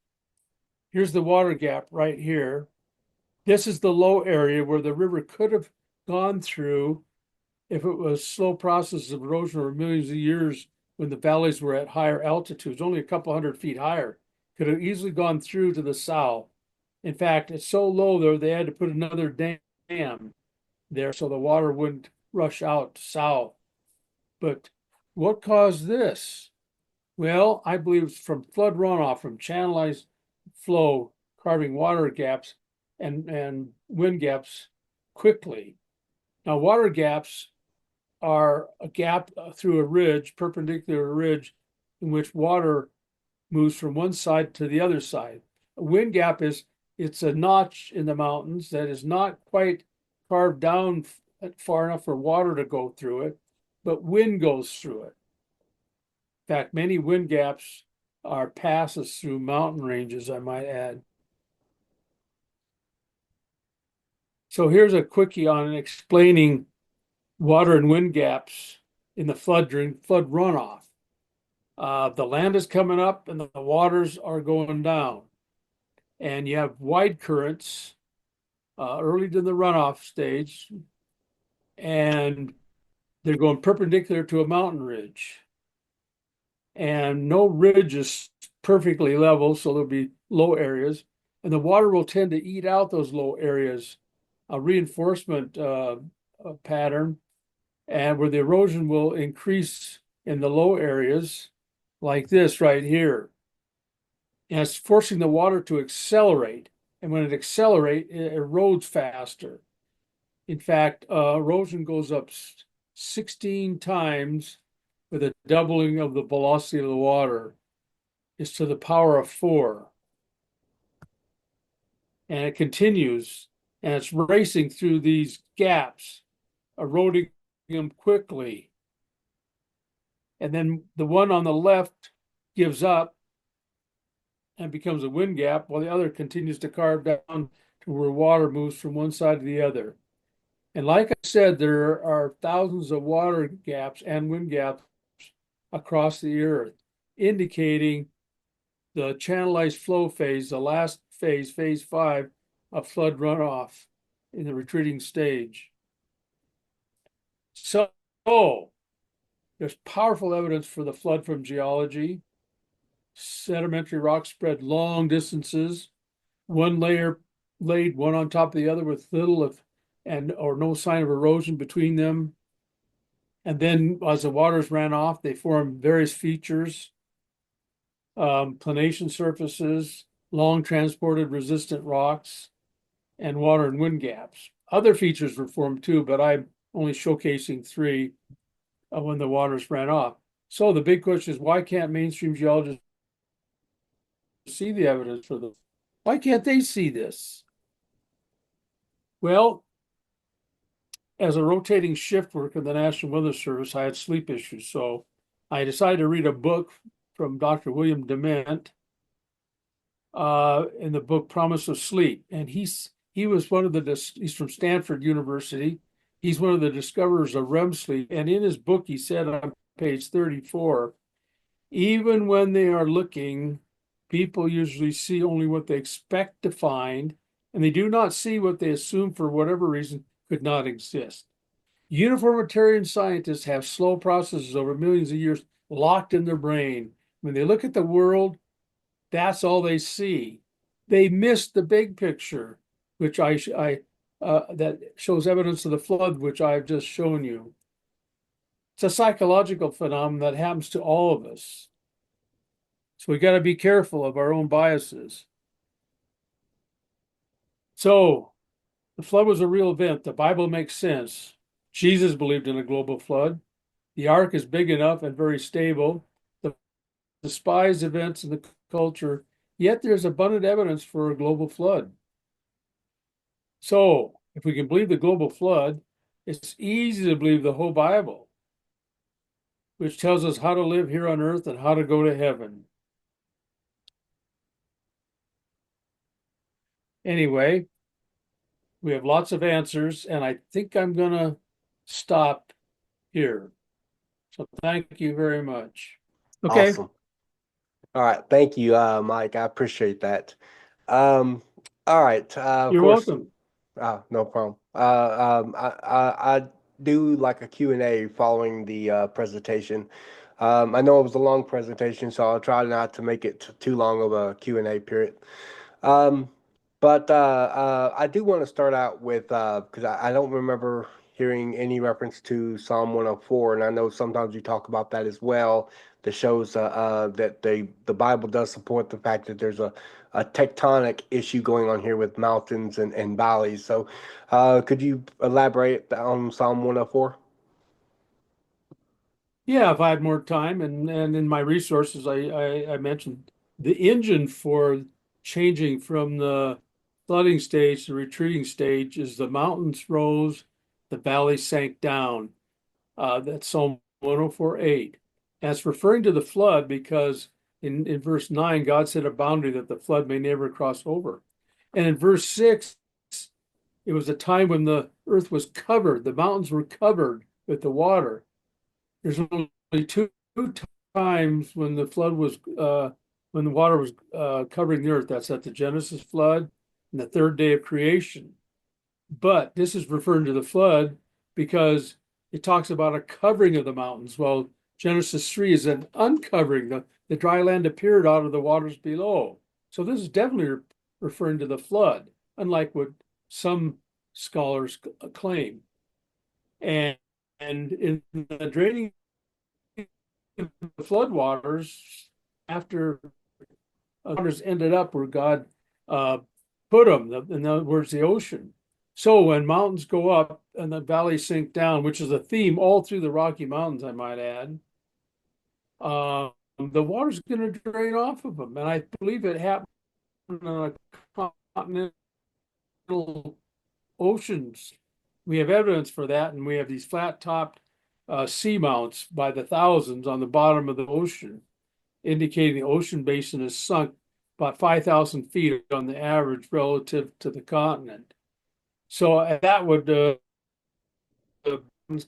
Here's the water gap right here. This is the low area where the river could have gone through if it was a slow process of erosion over millions of years when the valleys were at higher altitudes, only a couple hundred feet higher. Could have easily gone through to the south. In fact, it's so low there, they had to put another dam there so the water wouldn't rush out south. But what caused this? Well, I believe it's from flood runoff, from channelized flow, carving water gaps and wind gaps quickly. Now, water gaps are a gap through a ridge, perpendicular ridge, in which water moves from one side to the other side. A wind gap it's a notch in the mountains that is not quite carved down far enough for water to go through it, but wind goes through it. fact, many wind gaps are passes through mountain ranges, I might add. So here's a quickie on explaining water and wind gaps in the flood during flood runoff. The land is coming up and the waters are going down. And you have wide currents early to the runoff stage, and they're going perpendicular to a mountain ridge. And no ridge is perfectly level, so there'll be low areas. And the water will tend to eat out those low areas, a reinforcement pattern, and where the erosion will increase in the low areas, like this right here. And it's forcing the water to accelerate. And when it accelerates, it erodes faster. In fact, erosion goes up 16 times with a doubling of the velocity of the water. Is to the power of 4. And it continues, and it's racing through these gaps, eroding them quickly. And then the one on the left gives up and becomes a wind gap, while the other continues to carve down to where water moves from one side to the other. And like I said, there are thousands of water gaps and wind gaps across the earth, indicating the channelized flow phase, the last phase, phase 5 of flood runoff in the retreating stage. So there's powerful evidence for the flood from geology. Sedimentary rocks spread long distances, one layer laid one on top of the other with little or no sign of erosion between them. And then as the waters ran off, they formed various features, planation surfaces, long transported resistant rocks, and water and wind gaps. Other features were formed too, but I'm only showcasing 3 when the waters ran off. So the big question is, why can't mainstream geologists see the evidence for this? Why can't they see this? Well, as a rotating shift worker in the National Weather Service, I had sleep issues. So I decided to read a book from Dr. William Dement in the book Promise of Sleep. And he was he's from Stanford University. He's one of the discoverers of REM sleep. And in his book, he said on page 34, even when they are looking, people usually see only what they expect to find, and they do not see what they assume for whatever reason could not exist. Uniformitarian scientists have slow processes over millions of years locked in their brain. When they look at the world, that's all they see. They miss the big picture, which that shows evidence of the flood, which I've just shown you. It's a psychological phenomenon that happens to all of us. So we got to be careful of our own biases. So the flood was a real event. The Bible makes sense. Jesus believed in a global flood. The ark is big enough and very stable. The despised events in the culture, yet there's abundant evidence for a global flood. So if we can believe the global flood, it's easy to believe the whole Bible, which tells us how to live here on earth and how to go to heaven. Anyway, we have lots of answers, and I think I'm going to stop here. So thank you very much. Okay. Awesome. All right. Thank you, Mike. I appreciate that. All right. Of You're course, welcome. no problem. I do like a Q&A following the presentation. I know it was a long presentation, so I'll try not to make it too long of a Q&A period. Um, but I do want to start out with because I don't remember hearing any reference to Psalm 104, and I know sometimes you talk about that as well. That shows that the Bible does support the fact that there's a tectonic issue going on here with mountains and valleys. So, could you elaborate on Psalm 104? Yeah, if I had more time, and in my resources, I mentioned the engine for changing from the flooding stage to retreating stage is the mountains rose, the valley sank down. That's Psalm 104:8. And it's referring to the flood because in verse 9, God set a boundary that the flood may never cross over. And in verse 6, it was a time when the earth was covered, the mountains were covered with the water. There's only two times when the flood was when the water was covering the earth. That's at the Genesis flood and the third day of creation. But this is referring to the flood because it talks about a covering of the mountains. Well, Genesis 3 is an uncovering. The dry land appeared out of the waters below. So this is definitely referring to the flood, unlike what some scholars claim. And in the draining of the floodwaters, after waters ended up where God put them, in other words, the ocean. So when mountains go up and the valleys sink down, which is a theme all through the Rocky Mountains, I might add, the water's going to drain off of them. And I believe it happened on a continental oceans. We have evidence for that, and we have these flat-topped seamounts by the thousands on the bottom of the ocean, indicating the ocean basin is sunk about 5,000 feet on the average relative to the continent. So that would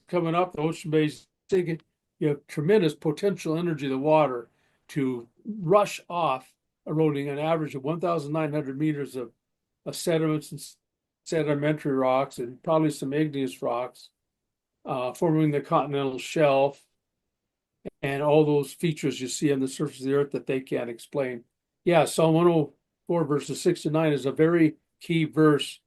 coming up, the ocean base sinking, you have tremendous potential energy of the water to rush off, eroding an average of 1,900 meters of sediments and sedimentary rocks and probably some igneous rocks, forming the continental shelf and all those features you see on the surface of the earth that they can't explain. Yeah, Psalm 104, verses 6 to 9 is a very key verse,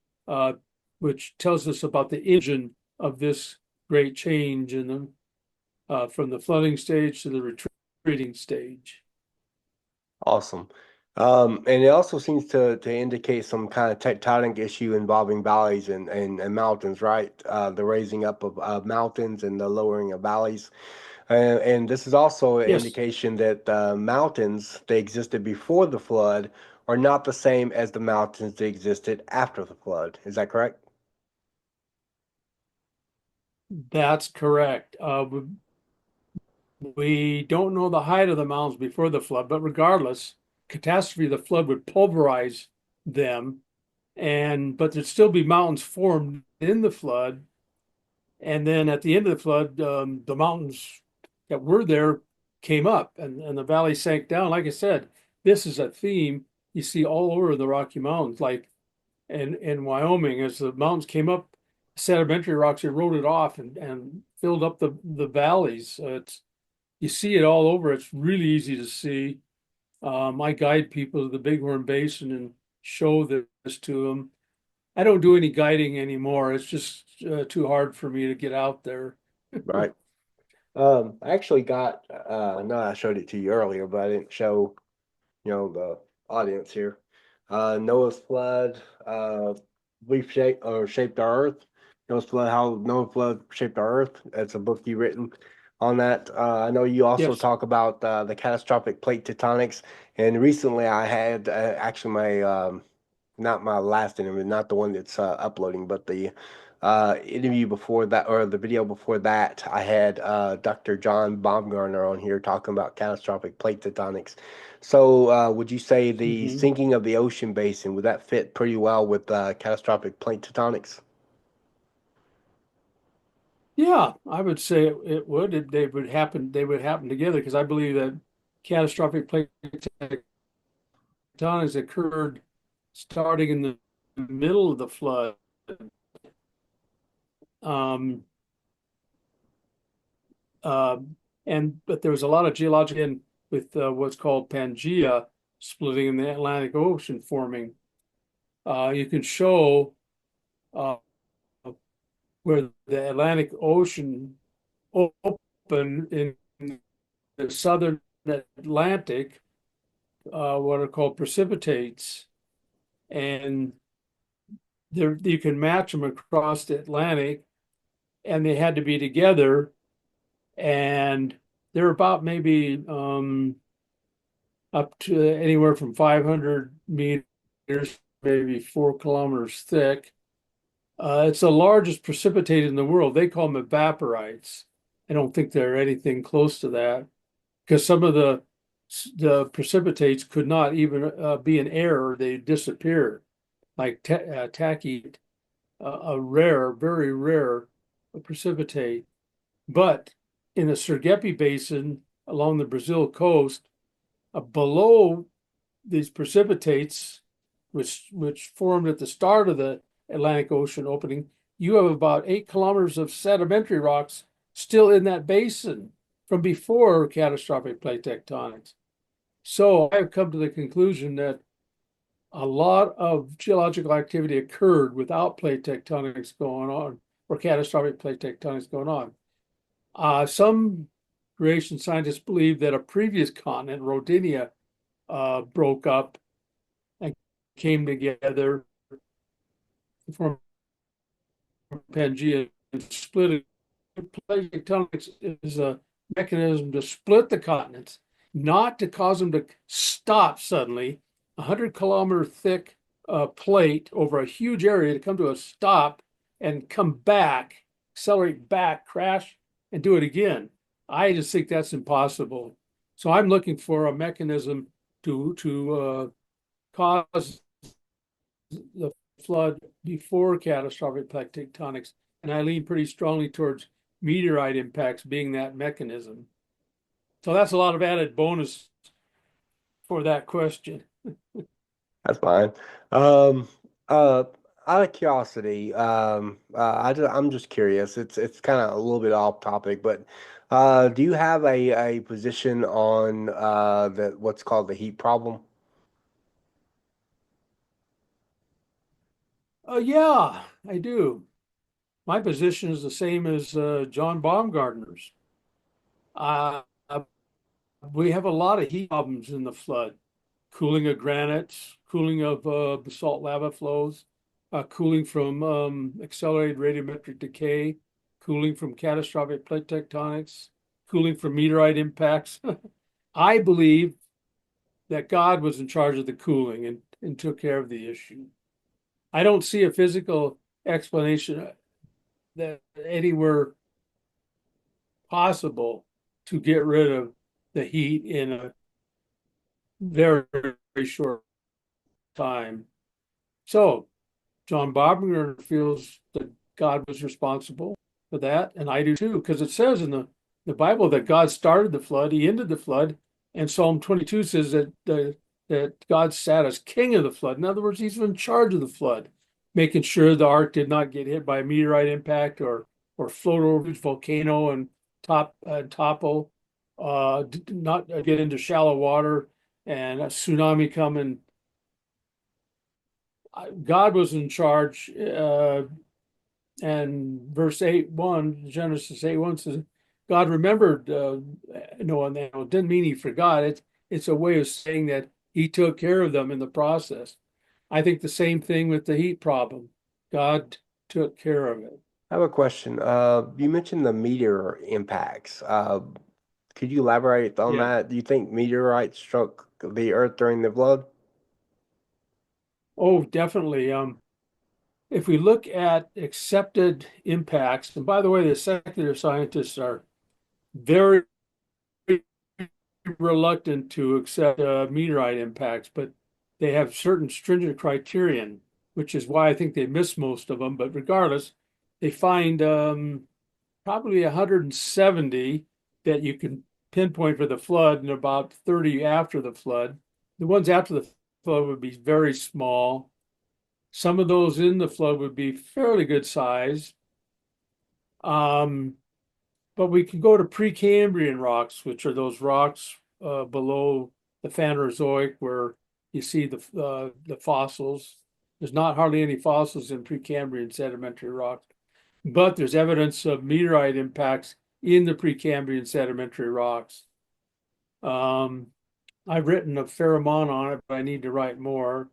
which tells us about the engine of this great change in them, from the flooding stage to the retreating stage. Awesome. And it also seems to indicate some kind of tectonic issue involving valleys and mountains, right? The raising up of mountains and the lowering of valleys. And this is also an Yes, indication that mountains that existed before the flood are not the same as the mountains that existed after the flood. Is that correct? that's correct. We don't know the height of the mountains before the flood, but regardless, catastrophe, the flood would pulverize them, but there'd still be mountains formed in the flood. And then at the end of the flood, the mountains that were there came up and the valley sank down. Like I said, this is a theme you see all over the Rocky Mountains, like in Wyoming, as the mountains came up, sedimentary rocks eroded off and filled up the valleys. You see it all over. It's really easy to see. I guide people to the Bighorn Basin and show this to them. I don't do any guiding anymore. It's just too hard for me to get out there. Right. I actually got, no, I showed it to you earlier, but I didn't show, the audience here. Noah's Flood, Leaf Shape or Shaped the Earth. Noah's Flood, How Noah's Flood Shaped the Earth. That's a book you written on that. I know you also Yes. talk about the catastrophic plate tectonics, and recently I had actually my not my last interview, not the one that's uploading, but the interview before that, or the video before that, I had Dr. John Baumgardner on here talking about catastrophic plate tectonics. So, would you say the Mhm. sinking of the ocean basin, would that fit pretty well with catastrophic plate tectonics? Yeah, I would say it would. They would happen together because I believe that catastrophic plate tectonics occurred starting in the middle of the flood. Um, uh, but there was a lot of geologic in with what's called Pangea splitting in the Atlantic Ocean forming. You can show uh, where the Atlantic Ocean opened in the southern Atlantic, what are called precipitates, and there you can match them across the Atlantic, and they had to be together, and they're about maybe up to anywhere from 500 meters, maybe 4 kilometers thick. It's the largest precipitate in the world. They call them evaporites. I don't think they're anything close to that. because some of the precipitates could not even be in air; they disappear, like tacky, a rare, very rare precipitate. But in the Sergipe Basin along the Brazil coast, below these precipitates, which formed at the start of the Atlantic Ocean opening, you have about 8 kilometers of sedimentary rocks still in that basin from before catastrophic plate tectonics. So I've come to the conclusion that a lot of geological activity occurred without plate tectonics going on or catastrophic plate tectonics going on. Some creation scientists believe that a previous continent, Rodinia, broke up and came together from Pangea and split it. Plate tectonics is a mechanism to split the continents, not to cause them to stop suddenly. 100-kilometer thick plate over a huge area to come to a stop and come back, accelerate back, crash, and do it again. I just think that's impossible. So I'm looking for a mechanism to cause the flood before catastrophic plate tectonics, and I lean pretty strongly towards meteorite impacts being that mechanism. So that's a lot of added bonus for that question. That's fine. Um, uh, Out of curiosity, I'm just curious. It's kind of a little bit off topic, but do you have a position on the what's called the heat problem? Yeah, I do. My position is the same as John Baumgardner's. Uh, we have a lot of heat problems in the flood. Cooling of granites, cooling of basalt lava flows, cooling from accelerated radiometric decay, cooling from catastrophic plate tectonics, cooling from meteorite impacts. I believe that God was in charge of the cooling and took care of the issue. I don't see a physical explanation that anywhere possible to get rid of the heat in a very, very short time. So John Baumgartner feels that God was responsible for that, and I do too, because it says in the Bible that God started the flood, He ended the flood, and Psalm 22 says that God sat as king of the flood. In other words, He's in charge of the flood, making sure the ark did not get hit by a meteorite impact or float over a volcano and topple, not get into shallow water and a tsunami come and God was in charge, and verse 8:1, Genesis 8:1 says, God remembered Noah and them. It didn't mean He forgot. It's a way of saying that He took care of them in the process. I think the same thing with the heat problem. God took care of it. I have a question. You mentioned the meteor impacts. Could you elaborate on Yeah. that? Do you think meteorites struck the Earth during the flood? Oh, definitely. If we look at accepted impacts, and by the way, the secular scientists are very reluctant to accept meteorite impacts, but they have certain stringent criterion, which is why I think they miss most of them. But regardless, they find probably 170 that you can pinpoint for the flood and about 30 after the flood. The ones after the flood would be very small. Some of those in the flood would be fairly good size. Um, but we can go to Precambrian rocks, which are those rocks below the Phanerozoic where you see the fossils. There's not hardly any fossils in Precambrian sedimentary rocks, but there's evidence of meteorite impacts in the Precambrian sedimentary rocks. Um, I've written a fair amount on it, but I need to write more.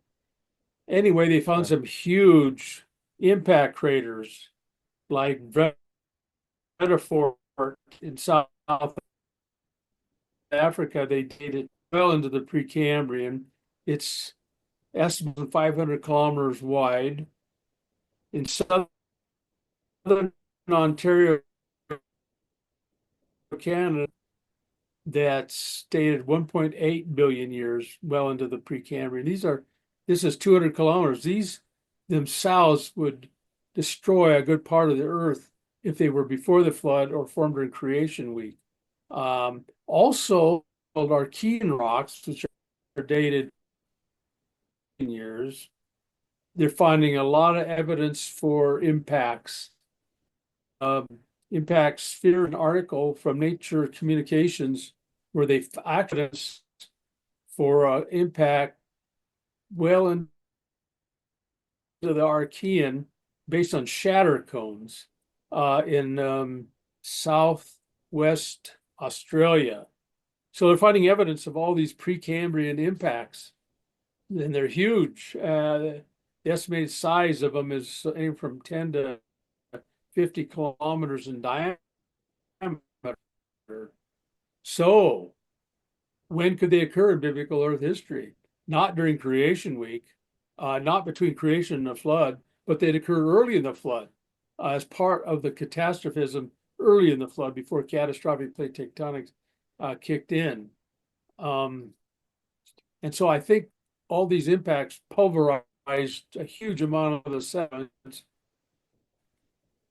Anyway, they found some huge impact craters like Vredefort in South Africa. They dated well into the Precambrian. It's estimated 500 kilometers wide. In southern Ontario, Canada, that's dated 1.8 billion years, well into the Precambrian. This is 200 kilometers. These themselves would destroy a good part of the Earth if they were before the flood or formed during creation week. Also, Archean rocks, which are dated in years, they're finding a lot of evidence for impacts. Impacts fear an article from Nature Communications where they actually for impact well into the Archean based on shatter cones in southwest Australia. So they're finding evidence of all these Precambrian impacts, and they're huge. The estimated size of them is anywhere from 10 to 50 kilometers in diameter. So when could they occur in biblical Earth history? Not during creation week, not between creation and the flood, but they'd occur early in the flood as part of the catastrophism early in the flood before catastrophic plate tectonics kicked in. And so I think all these impacts pulverized a huge amount of the sediments,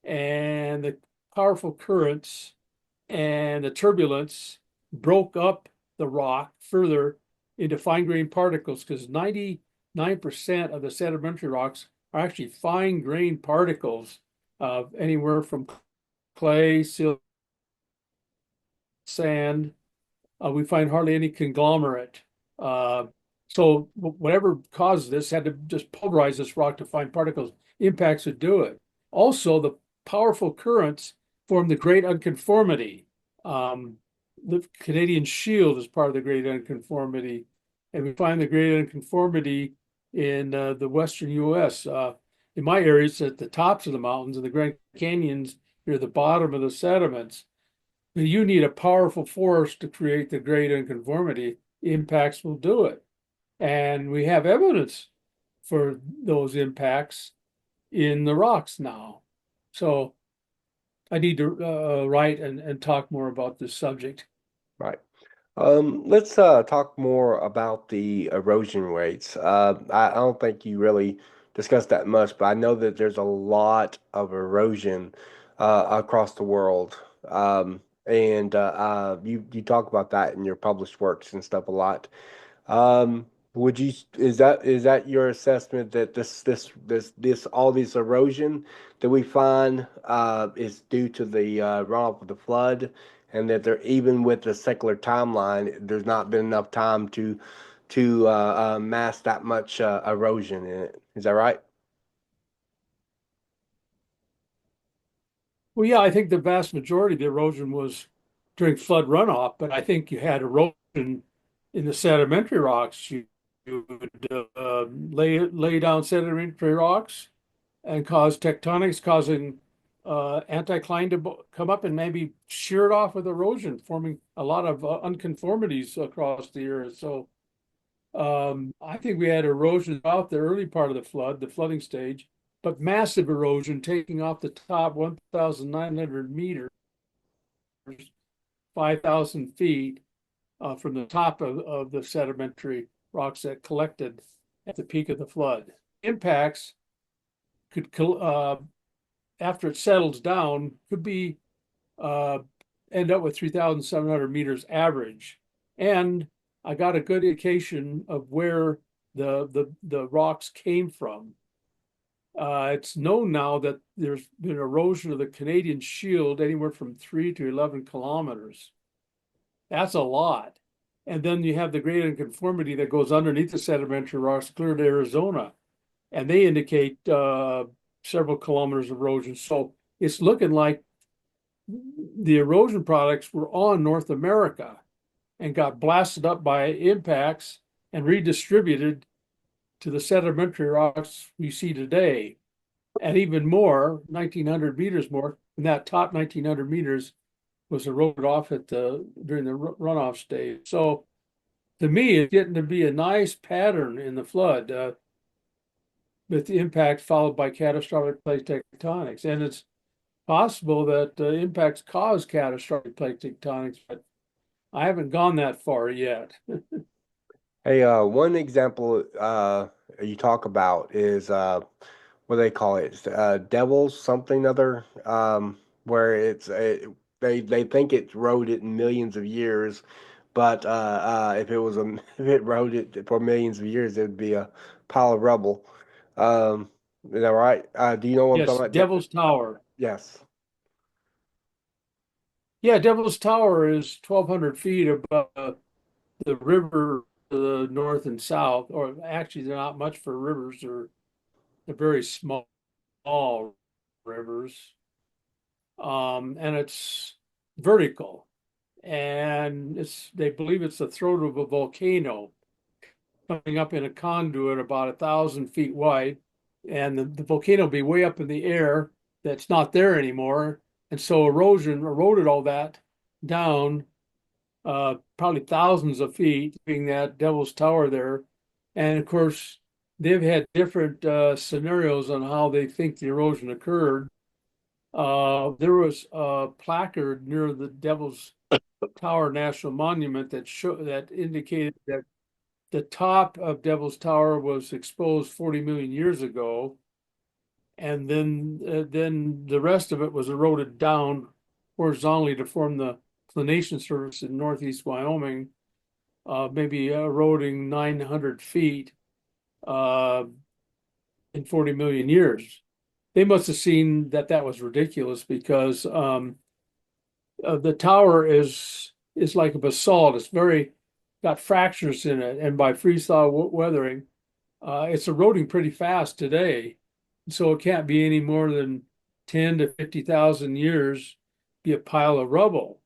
and the powerful currents and the turbulence broke up the rock further into fine-grained particles, because 99% of the sedimentary rocks are actually fine-grained particles of anywhere from clay, silt, sand. We find hardly any conglomerate. So whatever caused this had to just pulverize this rock to find particles. Impacts would do it. Also, the powerful currents form the Great Unconformity. The Canadian Shield is part of the Great Unconformity, and we find the Great Unconformity in the western U.S. In my area, it's at the tops of the mountains, and the Grand Canyons near the bottom of the sediments. But you need a powerful force to create the Great Unconformity. Impacts will do it, and we have evidence for those impacts in the rocks now. So I need to write and talk more about this subject. Right. Let's talk more about the erosion rates. I don't think you really discussed that much, but I know that there's a lot of erosion across the world. And you talk about that in your published works and stuff a lot. Would you is that your assessment that this all this erosion that we find is due to the runoff of the flood, and that there even with the secular timeline, there's not been enough time to mask that much erosion in it. Is that right? Well, yeah, I think the vast majority of the erosion was during flood runoff, but I think you had erosion in the sedimentary rocks. You would lay down sedimentary rocks and cause tectonics, causing anticline to come up and maybe shear it off with erosion, forming a lot of unconformities across the earth. So I think we had erosion throughout the early part of the flood, the flooding stage, but massive erosion taking off the top 1,900 meters, 5,000 feet from the top of the sedimentary rocks that collected at the peak of the flood. Impacts could, after it settles down, could be end up with 3,700 meters average. And I got a good indication of where the rocks came from. It's known now that there's been erosion of the Canadian Shield anywhere from 3 to 11 kilometers. That's a lot. And then you have the Great Unconformity that goes underneath the sedimentary rocks clear to Arizona, and they indicate several kilometers of erosion. So it's looking like the erosion products were on North America and got blasted up by impacts and redistributed to the sedimentary rocks we see today. And even more, 1,900 meters more, and that top 1,900 meters was eroded off during the runoff stage. So to me, it's getting to be a nice pattern in the flood with the impact followed by catastrophic plate tectonics. And it's possible that impacts cause catastrophic plate tectonics, but I haven't gone that far yet. Hey, one example you talk about is what do they call it? Devil's something other, where they think it's eroded in millions of years, but if it was a if it eroded for millions of years, it would be a pile of rubble. Is that right? Do you know what I'm Yes, talking about? Devil's Tower. Yes. Yeah, Devil's Tower is 1,200 feet above the river to the north and south, or actually they're not much for rivers. They're very small rivers. And it's vertical. And they believe it's the throat of a volcano coming up in a conduit about 1,000 feet wide. And the volcano will be way up in the air that's not there anymore. And so erosion eroded all that down, probably thousands of feet, being that Devil's Tower there. And of course, they've had different scenarios on how they think the erosion occurred. There was a placard near the Devil's Tower National Monument that indicated that the top of Devil's Tower was exposed 40 million years ago, and then the rest of it was eroded down horizontally to form the planation surface in northeast Wyoming, maybe eroding 900 feet uh, in 40 million years. They must have seen that that was ridiculous because the tower is like a basalt. It's very got fractures in it, and by freeze thaw weathering, it's eroding pretty fast today. So it can't be any more than 10 to 50,000 years, be a pile of rubble.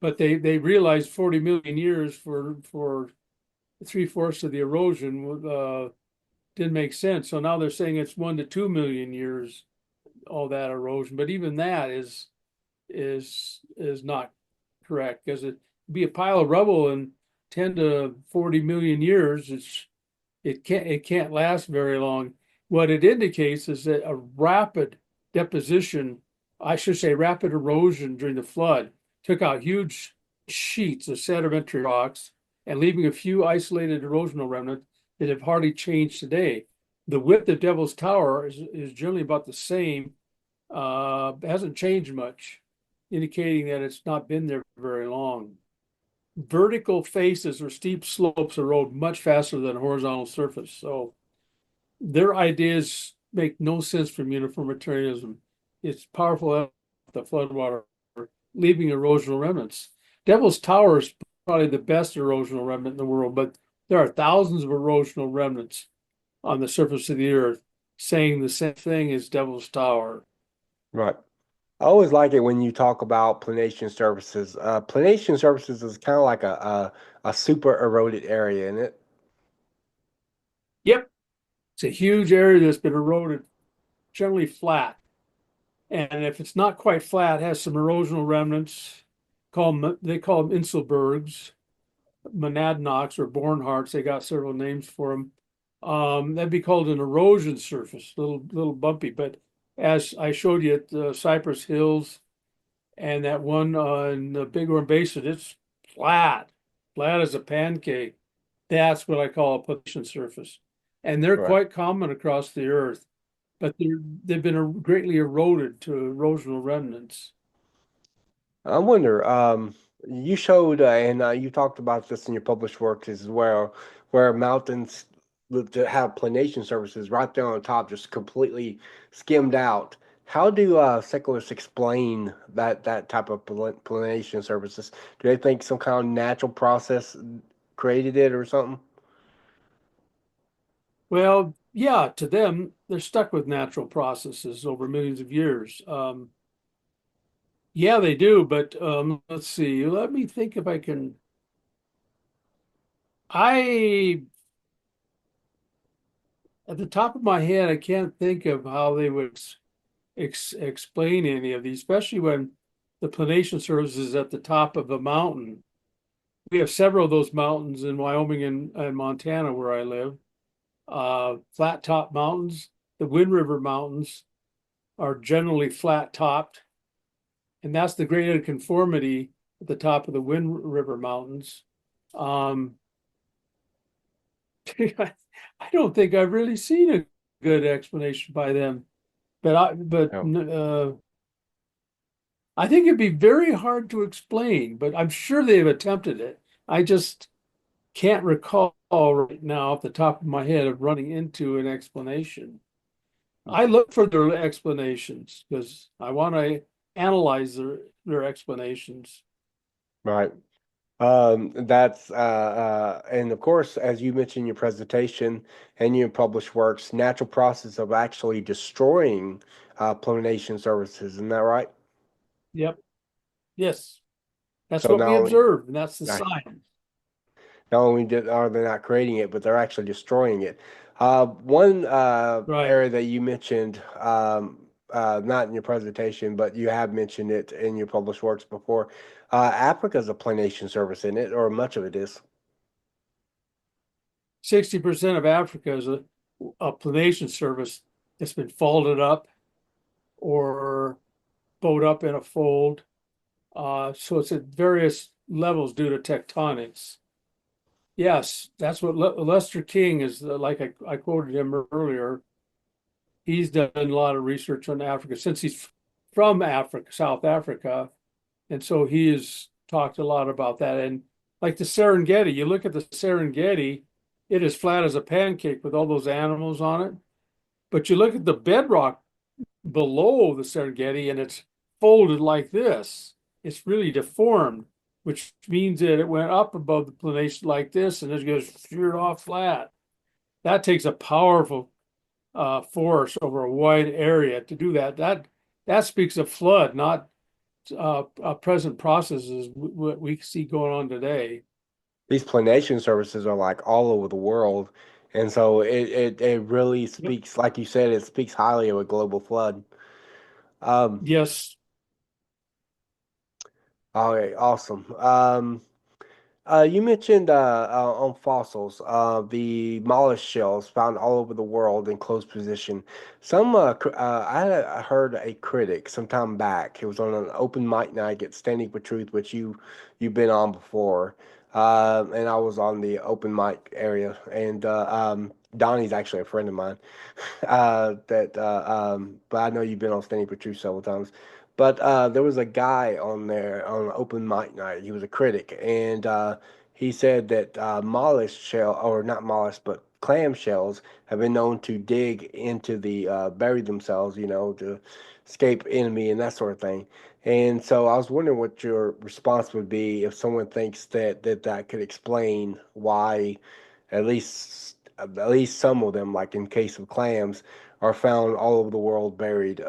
But they realized 40 million years for three-fourths of the erosion didn't make sense. So now they're saying it's 1 to 2 million years, all that erosion. But even that is not correct, because it be a pile of rubble in 10 to 40 million years. It can't last very long. What it indicates is that a rapid deposition, I should say rapid erosion during the flood, took out huge sheets of sedimentary rocks and leaving a few isolated erosional remnants that have hardly changed today. The width of Devil's Tower is generally about the same, hasn't changed much, indicating that it's not been there very long. Vertical faces or steep slopes erode much faster than a horizontal surface. So their ideas make no sense from uniformitarianism. It's powerful at the floodwater, leaving erosional remnants. Devil's Tower is probably the best erosional remnant in the world, but there are thousands of erosional remnants on the surface of the earth saying the same thing as Devil's Tower. Right. I always like it when you talk about planation surfaces. Planation surfaces is kind of like a super eroded area, isn't it? Yep, it's a huge area that's been eroded, generally flat. And if it's not quite flat, it has some erosional remnants. They call them Inselbergs, monadnocks or Bornhardts. They got several names for them. That'd be called an erosion surface, little bumpy. But as I showed you at the Cypress Hills and that one in the Bighorn Basin, it's flat, flat as a pancake. That's what I call a plantation surface. And they're Right. quite common across the earth, but they've been greatly eroded to erosional remnants. I wonder, you showed and you talked about this in your published works as well, where mountains to have planation surfaces right there on top, just completely skimmed out. How do secularists explain that type of planation surfaces? Do they think some kind of natural process created it or something? Well, yeah, to them, they're stuck with natural processes over millions of years. Yeah, they do, but let's see. Let me think if I can. I, at the top of my head, I can't think of how they would explain any of these, especially when the planation surface is at the top of a mountain. We have several of those mountains in Wyoming and Montana, where I live. Flat top mountains. The Wind River Mountains are generally flat topped, and that's the great unconformity at the top of the Wind River Mountains. Um, I don't think I've really seen a good explanation by them, Oh, I think it'd be very hard to explain, but I'm sure they've attempted it. I just can't recall right now off the top of my head of running into an explanation. I look for their explanations because I want to analyze their explanations. right. And of course, as you mentioned in your presentation and your published works, natural process of actually destroying pollination services. Isn't that right? Yep. Yes. That's So what not we only observe, and that's the right, science. not only are they not creating it, but they're actually destroying it. One Right. area that you mentioned, not in your presentation, but you have mentioned it in your published works before. Africa is a pollination service, isn't it? Or much of it is. 60% of Africa is a planation service that's been folded up or bowed up in a fold. So it's at various levels due to tectonics. Yes, that's what Lester King is, like I quoted him earlier. He's done a lot of research on Africa since he's from Africa, South Africa. And so he has talked a lot about that. And like the Serengeti, you look at the Serengeti, it is flat as a pancake with all those animals on it. But you look at the bedrock below the Serengeti and it's folded like this. It's really deformed, which means that it went up above the planation like this and it goes sheared off flat. That takes a powerful force over a wide area to do that. That speaks of flood, not present processes what we see going on today. These planation services are like all over the world. And so it really Yep. speaks, like you said, it speaks highly of a global flood. Um, Yes. all right, awesome. You mentioned on fossils, the mollusk shells found all over the world in closed position. I heard a critic some time back. It was on an open mic night at Standing for Truth, which you've been on before, and I was on the open mic area. And Donnie's actually a friend of mine. But I know you've been on Standing for Truth several times. But there was a guy on there on open mic night. He was a critic, and he said that mollusk shell, or not mollusk, but clam shells have been known to dig into the bury themselves, to escape enemy and that sort of thing. And so I was wondering what your response would be if someone thinks that could explain why at least some of them, like in case of clams, are found all over the world buried.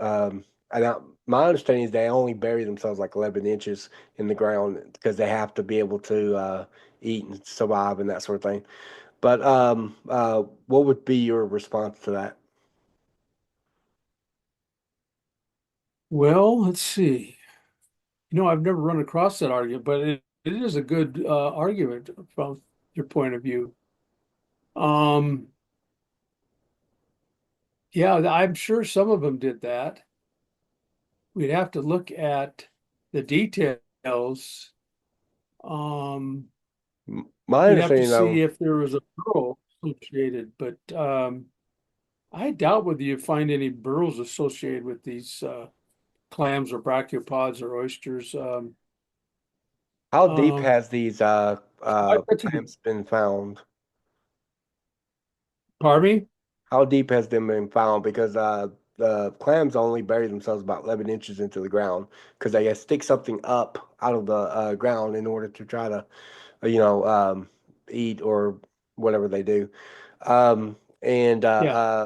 My understanding is they only bury themselves like 11 inches in the ground because they have to be able to eat and survive and that sort of thing. But what would be your response to that? Well, let's see. I've never run across that argument, but it is a good argument from your point of view. Um, yeah, I'm sure some of them did that. We'd have to look at the details. Um, My we'd have to understanding, see though, if there was a pearl associated, but I doubt whether you find any burrows associated with these clams or brachiopods or oysters. how deep Um, has these I bet you could, clams been found? pardon me? How deep has them been found? Because the clams only bury themselves about 11 inches into the ground because they stick something up out of the ground in order to try to, you know, eat or whatever they do. And Yeah.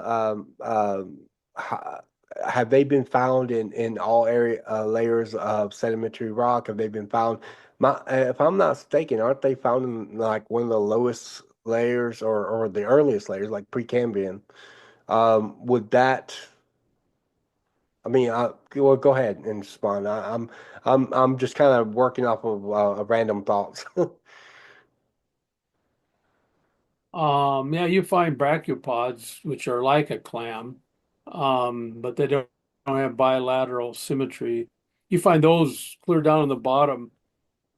ha- have they been found in all area layers of sedimentary rock? Have they been found? If I'm not mistaken, aren't they found in like one of the lowest layers or the earliest layers, like Precambrian? Would that? I mean, well, go ahead and respond. I'm just kind of working off of random thoughts. Yeah, you find brachiopods, which are like a clam, but they don't have bilateral symmetry. You find those clear down on the bottom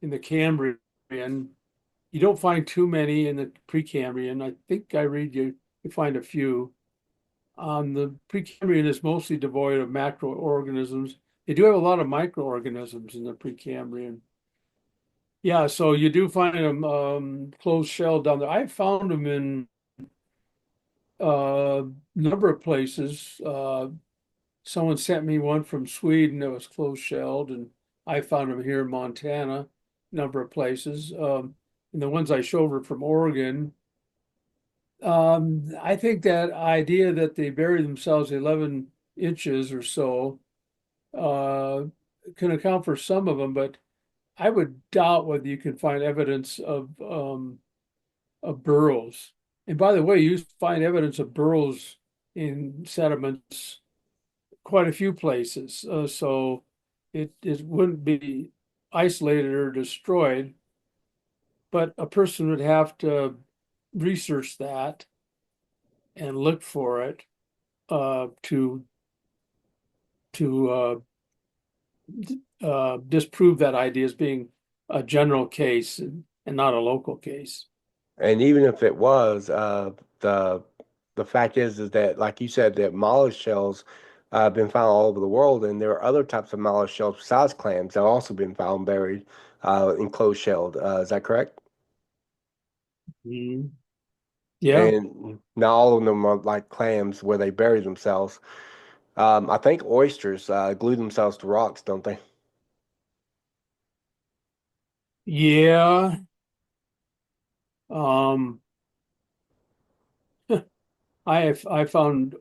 in the Cambrian. You don't find too many in the Precambrian. I think I read you find a few. The Precambrian is mostly devoid of macroorganisms. They do have a lot of microorganisms in the Precambrian. Yeah, so you do find them closed shell down there. I found them in a number of places. Someone sent me one from Sweden that was closed shelled, and I found them here in Montana, a number of places. And the ones I showed were from Oregon. I think that idea that they bury themselves 11 inches or so uh, can account for some of them, but I would doubt whether you can find evidence of burrows. And by the way, you find evidence of burrows in sediments quite a few places. So it wouldn't be isolated or destroyed, but a person would have to research that and look for it to disprove that idea as being a general case and not a local case. And even if it was, the the fact is that, like you said, that mollusk shells have been found all over the world, and there are other types of mollusk shells besides clams that have also been found buried enclosed shelled. Is that correct? Mhm. Yeah, And not all of them are like clams where they bury themselves. I think oysters glue themselves to rocks, don't they? yeah. Um, I found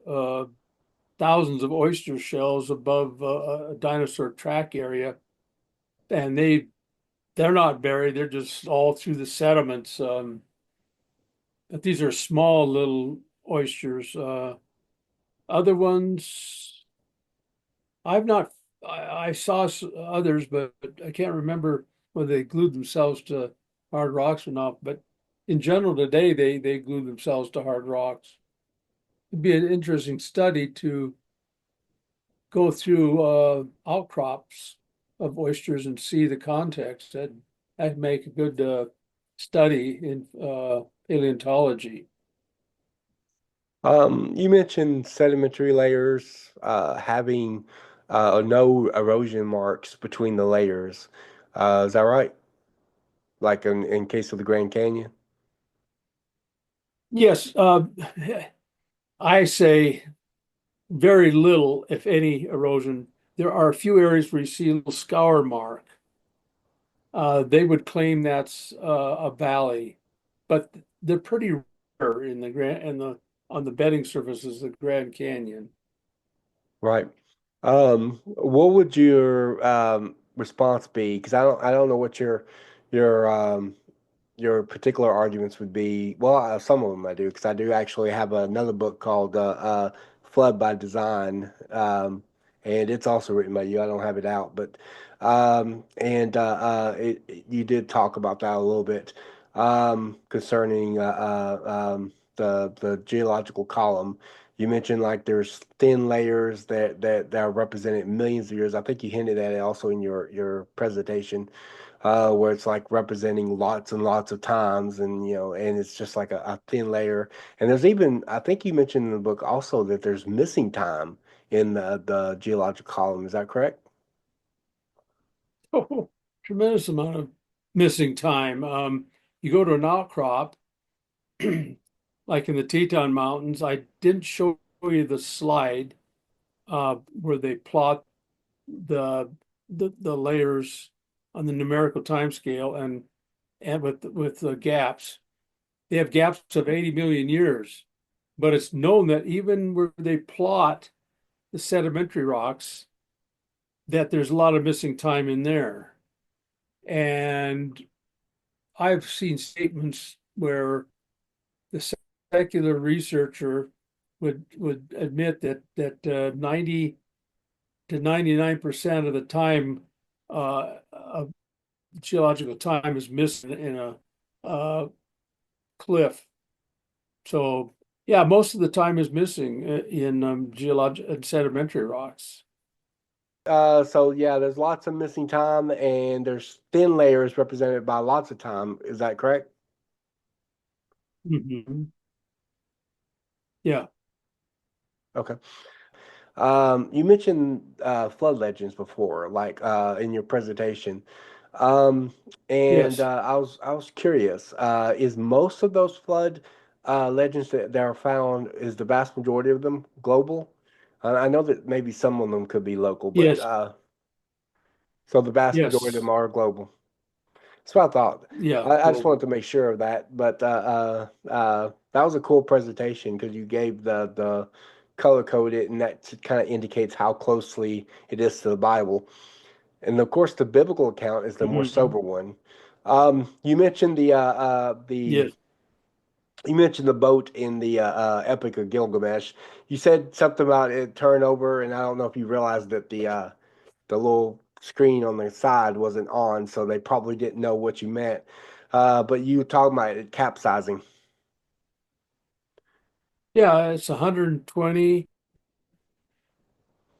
thousands of oyster shells above a dinosaur track area, and they're not buried. They're just all through the sediments. But these are small little oysters. Other ones, I've not. I saw others, but I can't remember whether they glued themselves to hard rocks or not. But in general, today they glue themselves to hard rocks. It'd be an interesting study to go through outcrops of oysters and see the context. That'd make a good study in paleontology. You mentioned sedimentary layers having no erosion marks between the layers. Is that right? Like in case of the Grand Canyon? Yes, I say very little, if any, erosion. There are a few areas where you see a little scour mark. They would claim that's a valley, but they're pretty rare in the grand and the on the bedding surfaces of the Grand Canyon. Right. What would your response be? Because I don't know what your your particular arguments would be. Well, some of them I do, because I do actually have another book called Flood by Design, and it's also written by you. I don't have it out, but and you did talk about that a little bit concerning the geological column. You mentioned like there's thin layers that are represented millions of years. I think you hinted at it also in your presentation where it's like representing lots and lots of times, and and it's just like a thin layer. And there's even, I think you mentioned in the book also that there's missing time in the geological column. Is that correct? Oh, tremendous amount of missing time. You go to an outcrop, like in the Teton Mountains. I didn't show you the slide where they plot the the layers on the numerical time scale and with the gaps. They have gaps of 80 million years, but it's known that even where they plot the sedimentary rocks, that there's a lot of missing time in there. And I've seen statements where the secular researcher would admit that 90 to 99% of the time of geological time is missing in a cliff. So yeah, most of the time is missing in geologic and sedimentary rocks. So yeah, there's lots of missing time, and there's thin layers represented by lots of time. Is that correct? Mhm. Yeah. Okay. You mentioned flood legends before, like in your presentation, um, and Yes. I was curious. Is most of those flood legends that are found, is the vast majority of them global? I know that maybe some of them could be local, but Yes. so the vast majority of them Yes. are global. That's what I thought. Yeah. I just wanted Global. to make sure of that. But that was a cool presentation because you gave the color coded, and that kind of indicates how closely it is to the Bible. And of course, the biblical account is the more Mhm. sober one. You mentioned the Yes. you mentioned the boat in the Epic of Gilgamesh. You said something about it turned over, and I don't know if you realized that the little screen on the side wasn't on, so they probably didn't know what you meant. But you were talking about it capsizing. Yeah. It's 120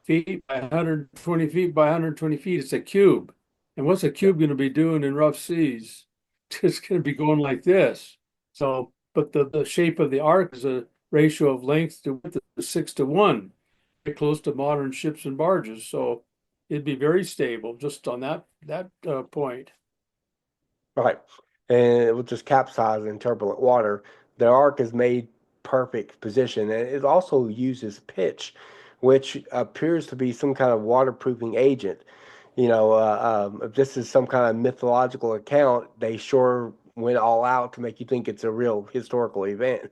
feet by 120 feet by 120 feet. It's a cube. And what's a Yeah. cube going to be doing in rough seas? It's going to be going like this. So, but the shape of the arc is a ratio of length to width of 6 to 1, very close to modern ships and barges. So it'd be very stable just on that point. Right. And it will just capsize in turbulent water. The arc is made perfect position, and it also uses pitch, which appears to be some kind of waterproofing agent. If this is some kind of mythological account, they sure went all out to make you think it's a real historical event.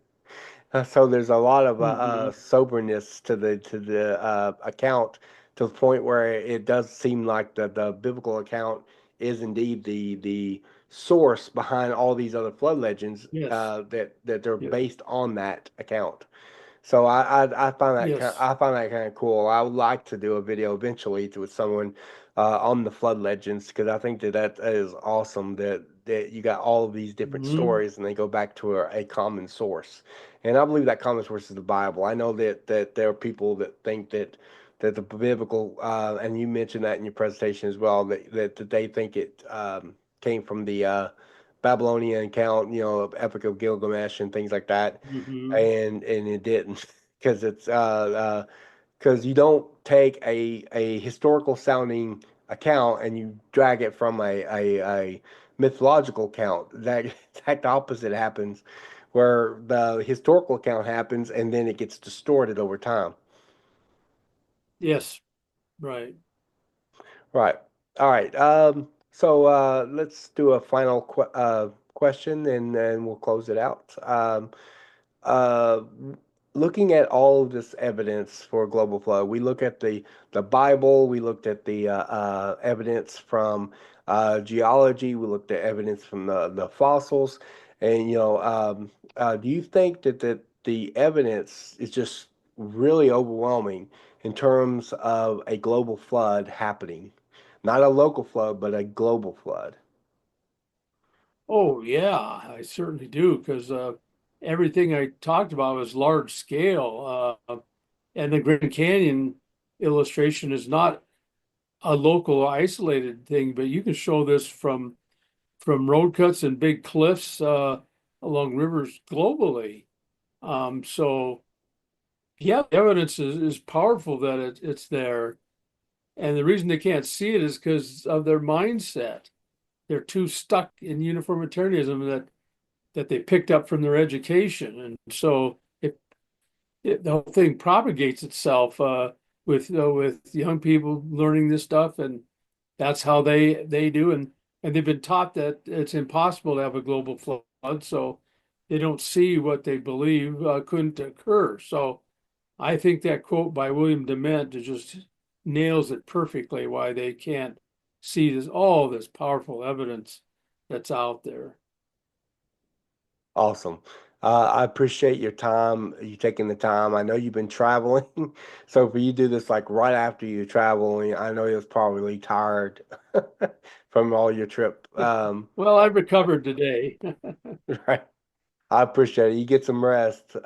So there's a lot of Hmm. soberness to the account, to the point where it does seem like the biblical account is indeed the source behind all these other flood legends Yes. that they're Yep. based on that account. So I find that Yes. I find that kind of cool. I would like to do a video eventually with someone on the flood legends, because I think that is awesome that you got all of these different Hmm. stories and they go back to a common source. And I believe that common source is the Bible. I know that there are people that think that the biblical and you mentioned that in your presentation as well, that they think it came from the Babylonian account, of Epic of Gilgamesh and things like that, Hmm. and it didn't, because it's because you don't take a historical sounding account and you drag it from a mythological account. That exact opposite happens, where the historical account happens and then it gets distorted over time. Yes. Right. Right. All right. So let's do a final question, and then we'll close it out. Uh, Looking at all of this evidence for global flood, we look at the Bible, we looked at the evidence from geology, we looked at evidence from the fossils, and do you think that the evidence is just really overwhelming in terms of a global flood happening? Not a local flood, but a global flood. Oh, yeah, I certainly do, because everything I talked about was large scale. And the Grand Canyon illustration is not a local isolated thing, but you can show this from road cuts and big cliffs along rivers globally. So yeah, the evidence is powerful that it's there. And the reason they can't see it is because of their mindset. They're too stuck in uniformitarianism that they picked up from their education. And so the whole thing propagates itself with young people learning this stuff, and that's how they do. And they've been taught that it's impossible to have a global flood, so they don't see what they believe couldn't occur. So I think that quote by William Dement just nails it perfectly why they can't see all this powerful evidence that's out there. Awesome. I appreciate your time, you taking the time. I know you've been traveling, so for you to do this like right after you traveling, I know you was probably tired from all your trip. Well, I've recovered today. Right. I appreciate it. You get some rest.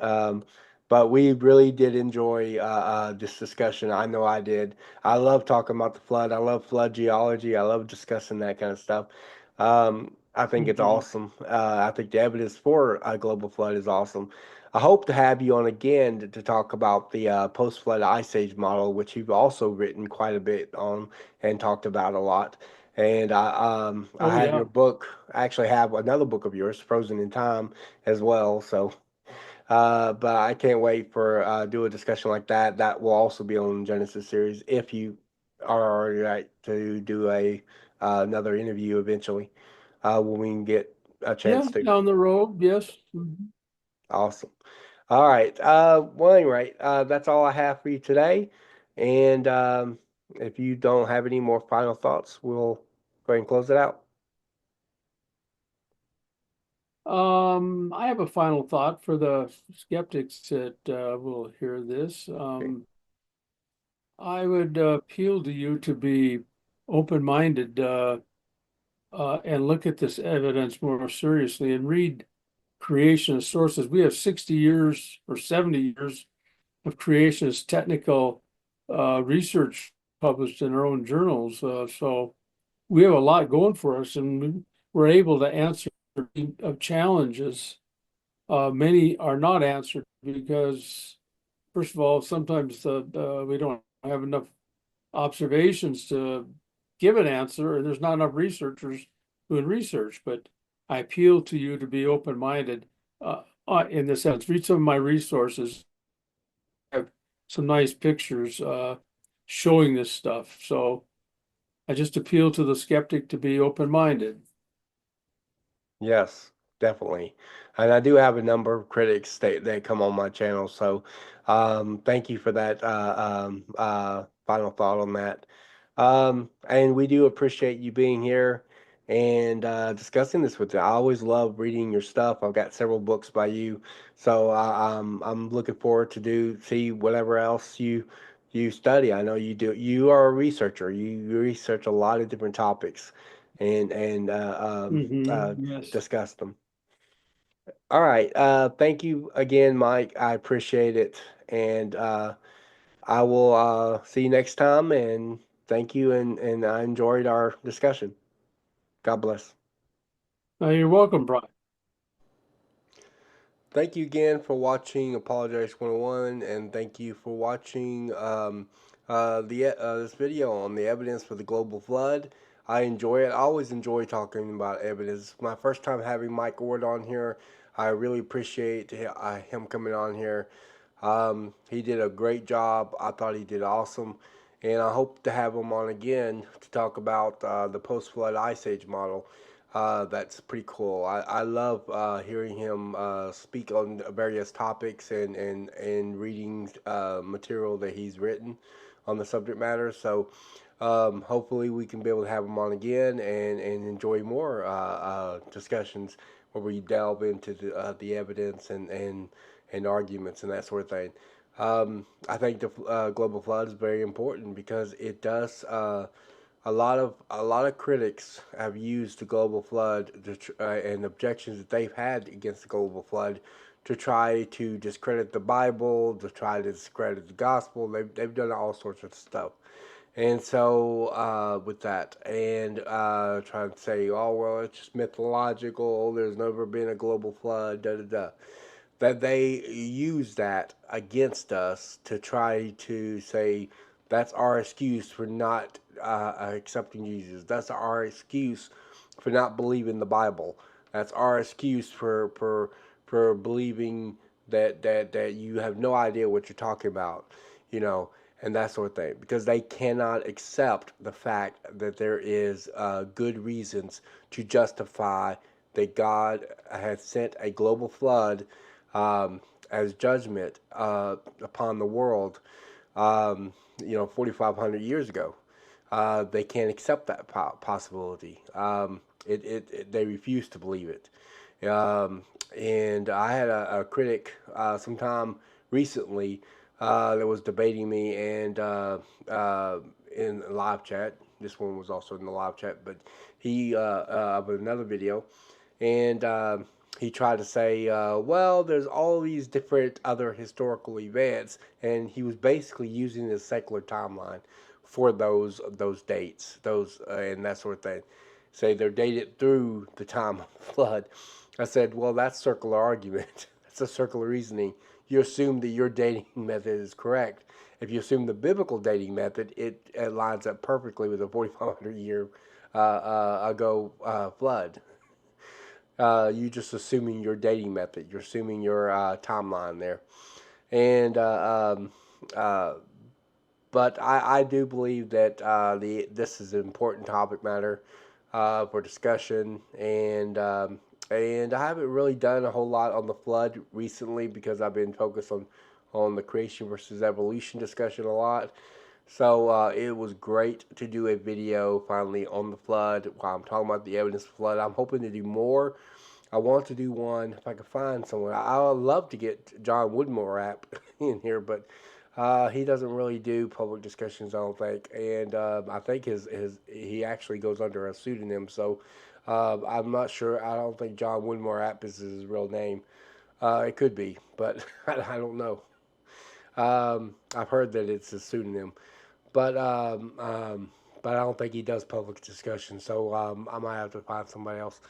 But we really did enjoy this discussion. I know I did. I love talking about the flood. I love flood geology. I love discussing that kind of stuff. I think it's Mhm. awesome. I think the evidence for a global flood is awesome. I hope to have you on again to talk about the post-flood ice age model, which you've also written quite a bit on and talked about a lot. And I Oh have your yeah. book. I actually have another book of yours, Frozen in Time, as well. So but I can't wait for do a discussion like that. That will also be on Genesis series if you are already right to do a another interview eventually when we can get a Yeah, chance to. down the road, yes. Mhm. Awesome. All right. Well, anyway, that's all I have for you today. And if you don't have any more final thoughts, we'll go ahead and close it out. I have a final thought for the skeptics that will hear this. Okay. I would appeal to you to be open-minded and look at this evidence more seriously and read creationist sources. We have 60 years or 70 years of creationist technical research published in our own journals. So we have a lot going for us, and we're able to answer challenges. Many are not answered because, first of all, sometimes we don't have enough observations to give an answer, and there's not enough researchers doing research. But I appeal to you to be open-minded in this sense. Read some of my resources. I have some nice pictures showing this stuff. So I just appeal to the skeptic to be open-minded. Yes, definitely. And I do have a number of critics that come on my channel, so thank you for that final thought on that. And we do appreciate you being here and discussing this with you. I always love reading your stuff. I've got several books by you, so I'm looking forward to see whatever else you study. I know you do. You are a researcher. You research a lot of different topics, and Yes. discuss them. All right. Thank you again, Mike. I appreciate it. And I will see you next time. And thank you. And I enjoyed our discussion. God bless. You're welcome, Brian. Thank you again for watching Apologetics 101. And thank you for watching this video on the evidence for the global flood. I enjoy it. I always enjoy talking about evidence. My first time having Mike Oard on here. I really appreciate him coming on here. He did a great job. I thought he did awesome. And I hope to have him on again to talk about the post flood ice age model. That's pretty cool. I love hearing him speak on various topics and reading material that he's written on the subject matter. So hopefully we can be able to have him on again and enjoy more discussions where we delve into the evidence and arguments and that sort of thing. I think the global flood is very important because it does. A lot of critics have used the global flood and objections that they've had against the global flood to try to discredit the Bible, to try to discredit the gospel. They've done all sorts of stuff. And so, with that, and trying to say, oh, well, it's just mythological, there's never been a global flood, da da da. That they use that against us to try to say that's our excuse for not accepting Jesus. That's our excuse for not believing the Bible. That's our excuse for believing that you have no idea what you're talking about, you know, and that sort of thing, because they cannot accept the fact that there is good reasons to justify that God has sent a global flood as judgment upon the world, 4,500 years ago. They can't accept that possibility. They refuse to believe it. Um, and I had a critic sometime recently that was debating me and in live chat. This one was also in the live chat, but he of another video, and he tried to say, well, there's all these different other historical events, and he was basically using the secular timeline for those dates, those and that sort of thing. Say they're dated through the time of the flood. I said, well, that's circular argument. That's a circular reasoning. You assume that your dating method is correct. If you assume the biblical dating method, it lines up perfectly with a 4,500 year ago flood. You just assuming your dating method. You're assuming your timeline there, and uh, but I do believe that the this is an important topic matter for discussion, and I haven't really done a whole lot on the flood recently because I've been focused on the creation versus evolution discussion a lot. So it was great to do a video finally on the flood while I'm talking about the evidence of flood. I'm hoping to do more. I want to do one if I can find someone. I would love to get John Woodmore app in here, but he doesn't really do public discussions, I don't think. And I think his he actually goes under a pseudonym, so I'm not sure. I don't think John Woodmore app is his real name. It could be, but I don't know. I've heard that it's a pseudonym, but but I don't think he does public discussion. So I might have to find somebody else.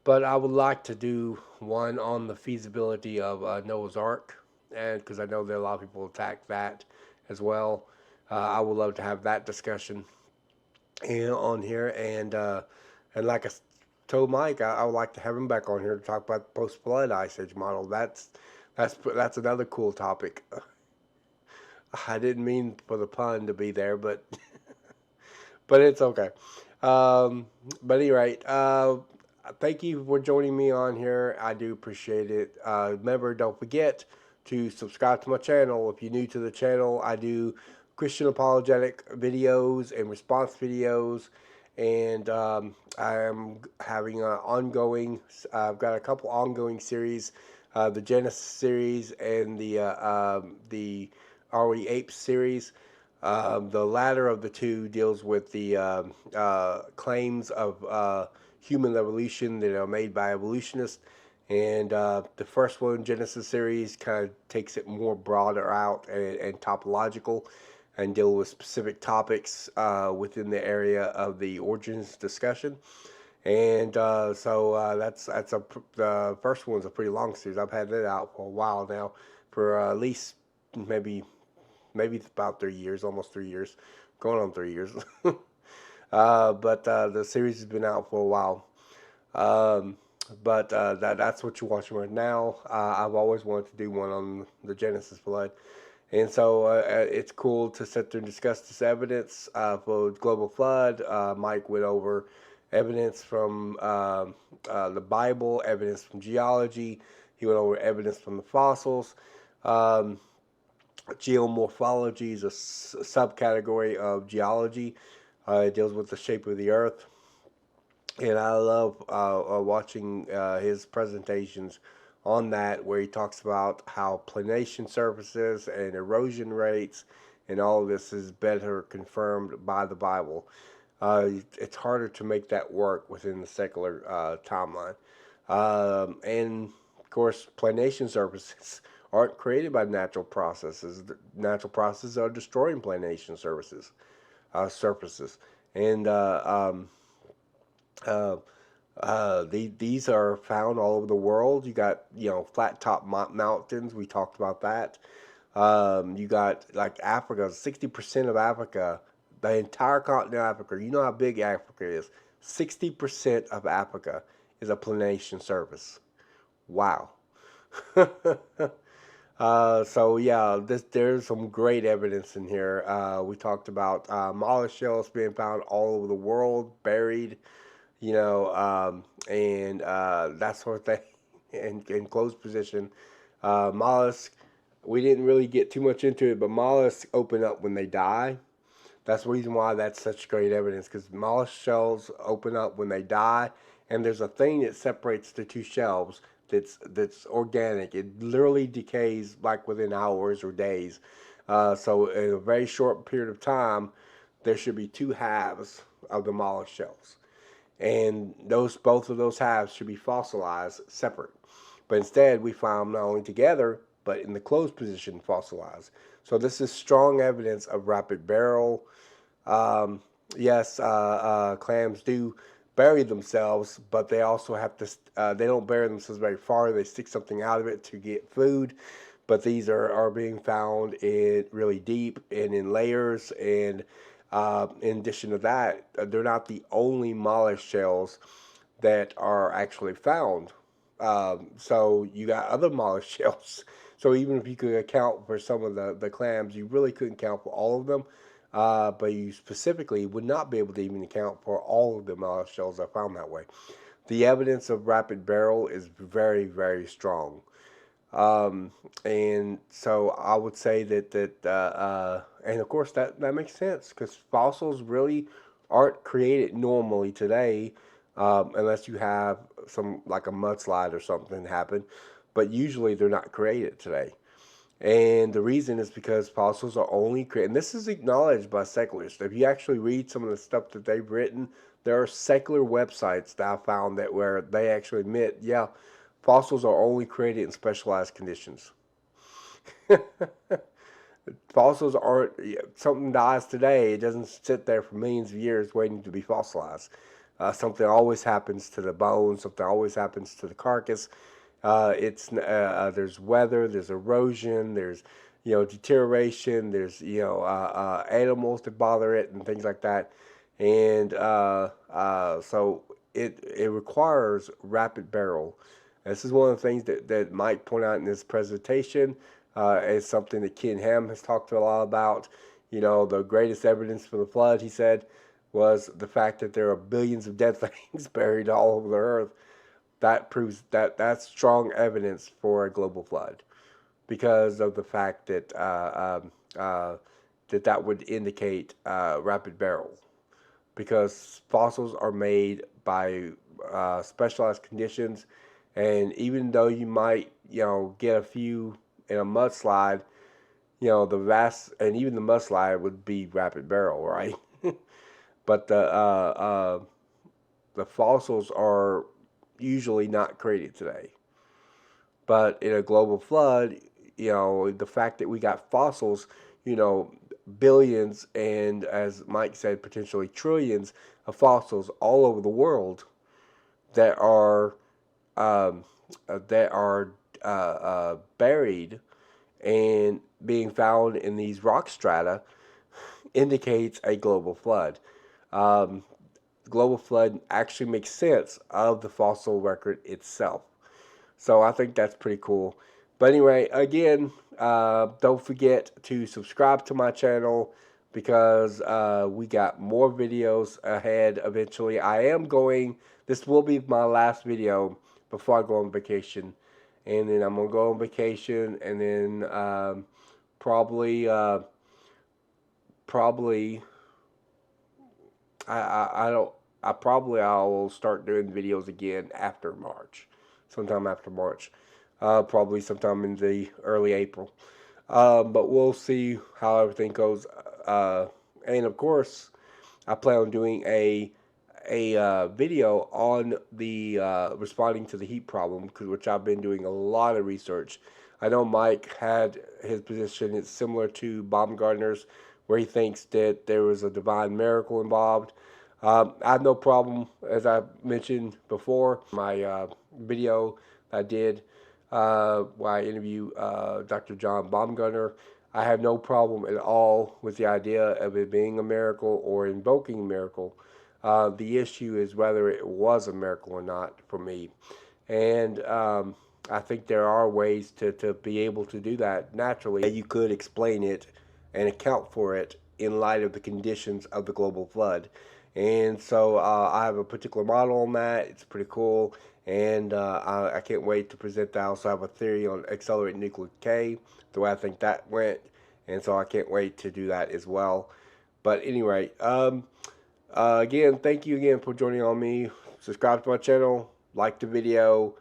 But I would like to do one on the feasibility of Noah's Ark, and because I know that a lot of people attack that as well. I would love to have that discussion on here, and like I told Mike, I would like to have him back on here to talk about the post flood ice age model. That's another cool topic. I didn't mean for the pun to be there, but but it's okay. Um, but anyway, thank you for joining me on here. I do appreciate it. Remember, don't forget to subscribe to my channel. If you're new to the channel, I do Christian apologetic videos and response videos, and I am having an ongoing. I've got a couple ongoing series, the Genesis series and the Are We Apes series. The latter of the two deals with the claims of human evolution that are made by evolutionists. And the first one, Genesis series, kind of takes it more broader out and topological and deal with specific topics within the area of the origins discussion. And that's the first one's a pretty long series. I've had that out for a while now, for at least maybe about 3 years, almost 3 years, going on 3 years. But the series has been out for a while. Um, but that's what you're watching right now. I've always wanted to do one on the Genesis flood. And so it's cool to sit there and discuss this evidence for global flood. Mike went over evidence from the Bible, evidence from geology. He went over evidence from the fossils. Um, Geomorphology is a subcategory of geology. It deals with the shape of the earth. And I love watching his presentations on that, where he talks about how planation surfaces and erosion rates and all of this is better confirmed by the Bible. It's harder to make that work within the secular timeline. And of course, planation surfaces aren't created by natural processes. The natural processes are destroying planation surfaces. And uh, these are found all over the world. You got, flat top mountains. We talked about that. You got like Africa, 60% of Africa, the entire continent of Africa. You know how big Africa is. 60% of Africa is a planation surface. Wow. So yeah, there's some great evidence in here. We talked about mollusk shells being found all over the world, buried, and that sort of thing, in closed position. Mollusks, we didn't really get too much into it, but mollusks open up when they die. That's the reason why that's such great evidence, because mollusk shells open up when they die, and there's a thing that separates the two shells that's organic. It literally decays like within hours or days. So in a very short period of time, there should be two halves of the mollusk shells. and both of those halves should be fossilized separate. But instead, we found them not only together, but in the closed position fossilized. So this is strong evidence of rapid burial. Um, yes, clams do bury themselves, but they also have to. They don't bury themselves very far. They stick something out of it to get food. But these are being found in really deep and in layers. And in addition to that, they're not the only mollusk shells that are actually found. So you got other mollusk shells. So even if you could account for some of the clams, you really couldn't account for all of them. But you specifically would not be able to even account for all of the mollusk shells that are found that way. The evidence of rapid burial is very, very strong. Um, and so I would say and of course that makes sense because fossils really aren't created normally today, unless you have some like a mudslide or something happen. But usually they're not created today. And the reason is because fossils are only created, and this is acknowledged by secularists. If you actually read some of the stuff that they've written, there are secular websites that I found that where they actually admit, yeah, fossils are only created in specialized conditions. Fossils aren't, something dies today, it doesn't sit there for millions of years waiting to be fossilized. Something always happens to the bones, something always happens to the carcass. There's weather, there's erosion, there's deterioration, there's animals that bother it and things like that, and so it requires rapid burial. This is one of the things that Mike pointed out in his presentation. It's something that Ken Ham has talked a lot about. The greatest evidence for the flood, he said, was the fact that there are billions of dead things buried all over the earth. That proves that's strong evidence for a global flood because of the fact that would indicate rapid burial because fossils are made by specialized conditions, and even though you might get a few in a mudslide, the vast and even the mudslide would be rapid burial, right? But the fossils are usually not created today. But in a global flood, the fact that we got fossils, you know, billions and, as Mike said, potentially trillions of fossils all over the world that are um, buried and being found in these rock strata indicates a global flood. Um, global flood actually makes sense of the fossil record itself. So I think that's pretty cool. But anyway, again, don't forget to subscribe to my channel because we got more videos ahead eventually. This will be my last video before I go on vacation. And then I'm going to go on vacation and then probably, probably, I don't, I will start doing videos again after March, sometime after March, probably sometime in the early April. But we'll see how everything goes. And of course, I plan on doing a video on the responding to the heat problem, which I've been doing a lot of research. I know Mike had his position. It's similar to Baumgardner's, where he thinks that there was a divine miracle involved. I have no problem, as I mentioned before, my video I did where I interview Dr. John Baumgartner. I have no problem at all with the idea of it being a miracle or invoking a miracle. The issue is whether it was a miracle or not for me. And I think there are ways to be able to do that naturally. You could explain it and account for it in light of the conditions of the global flood. And so I have a particular model on that. It's pretty cool. And I can't wait to present that. I also have a theory on accelerated nuclear decay, the way I think that went. And so I can't wait to do that as well. But anyway, again, thank you again for joining on me. Subscribe to my channel, like the video,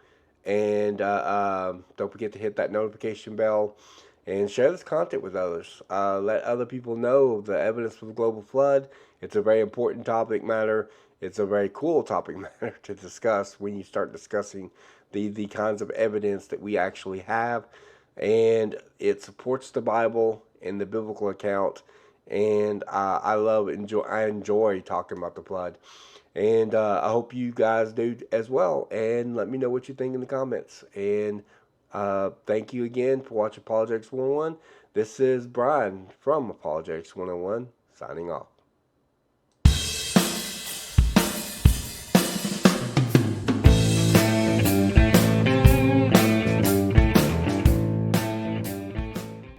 and don't forget to hit that notification bell and share this content with others. Let other people know the evidence for the global flood. It's a very important topic matter, it's a very cool topic matter to discuss when you start discussing the kinds of evidence that we actually have, and it supports the Bible and the biblical account. And I enjoy talking about the flood, and I hope you guys do as well. And let me know what you think in the comments. And thank you again for watching Apologetics 101. This is Brian from Apologetics 101 signing off.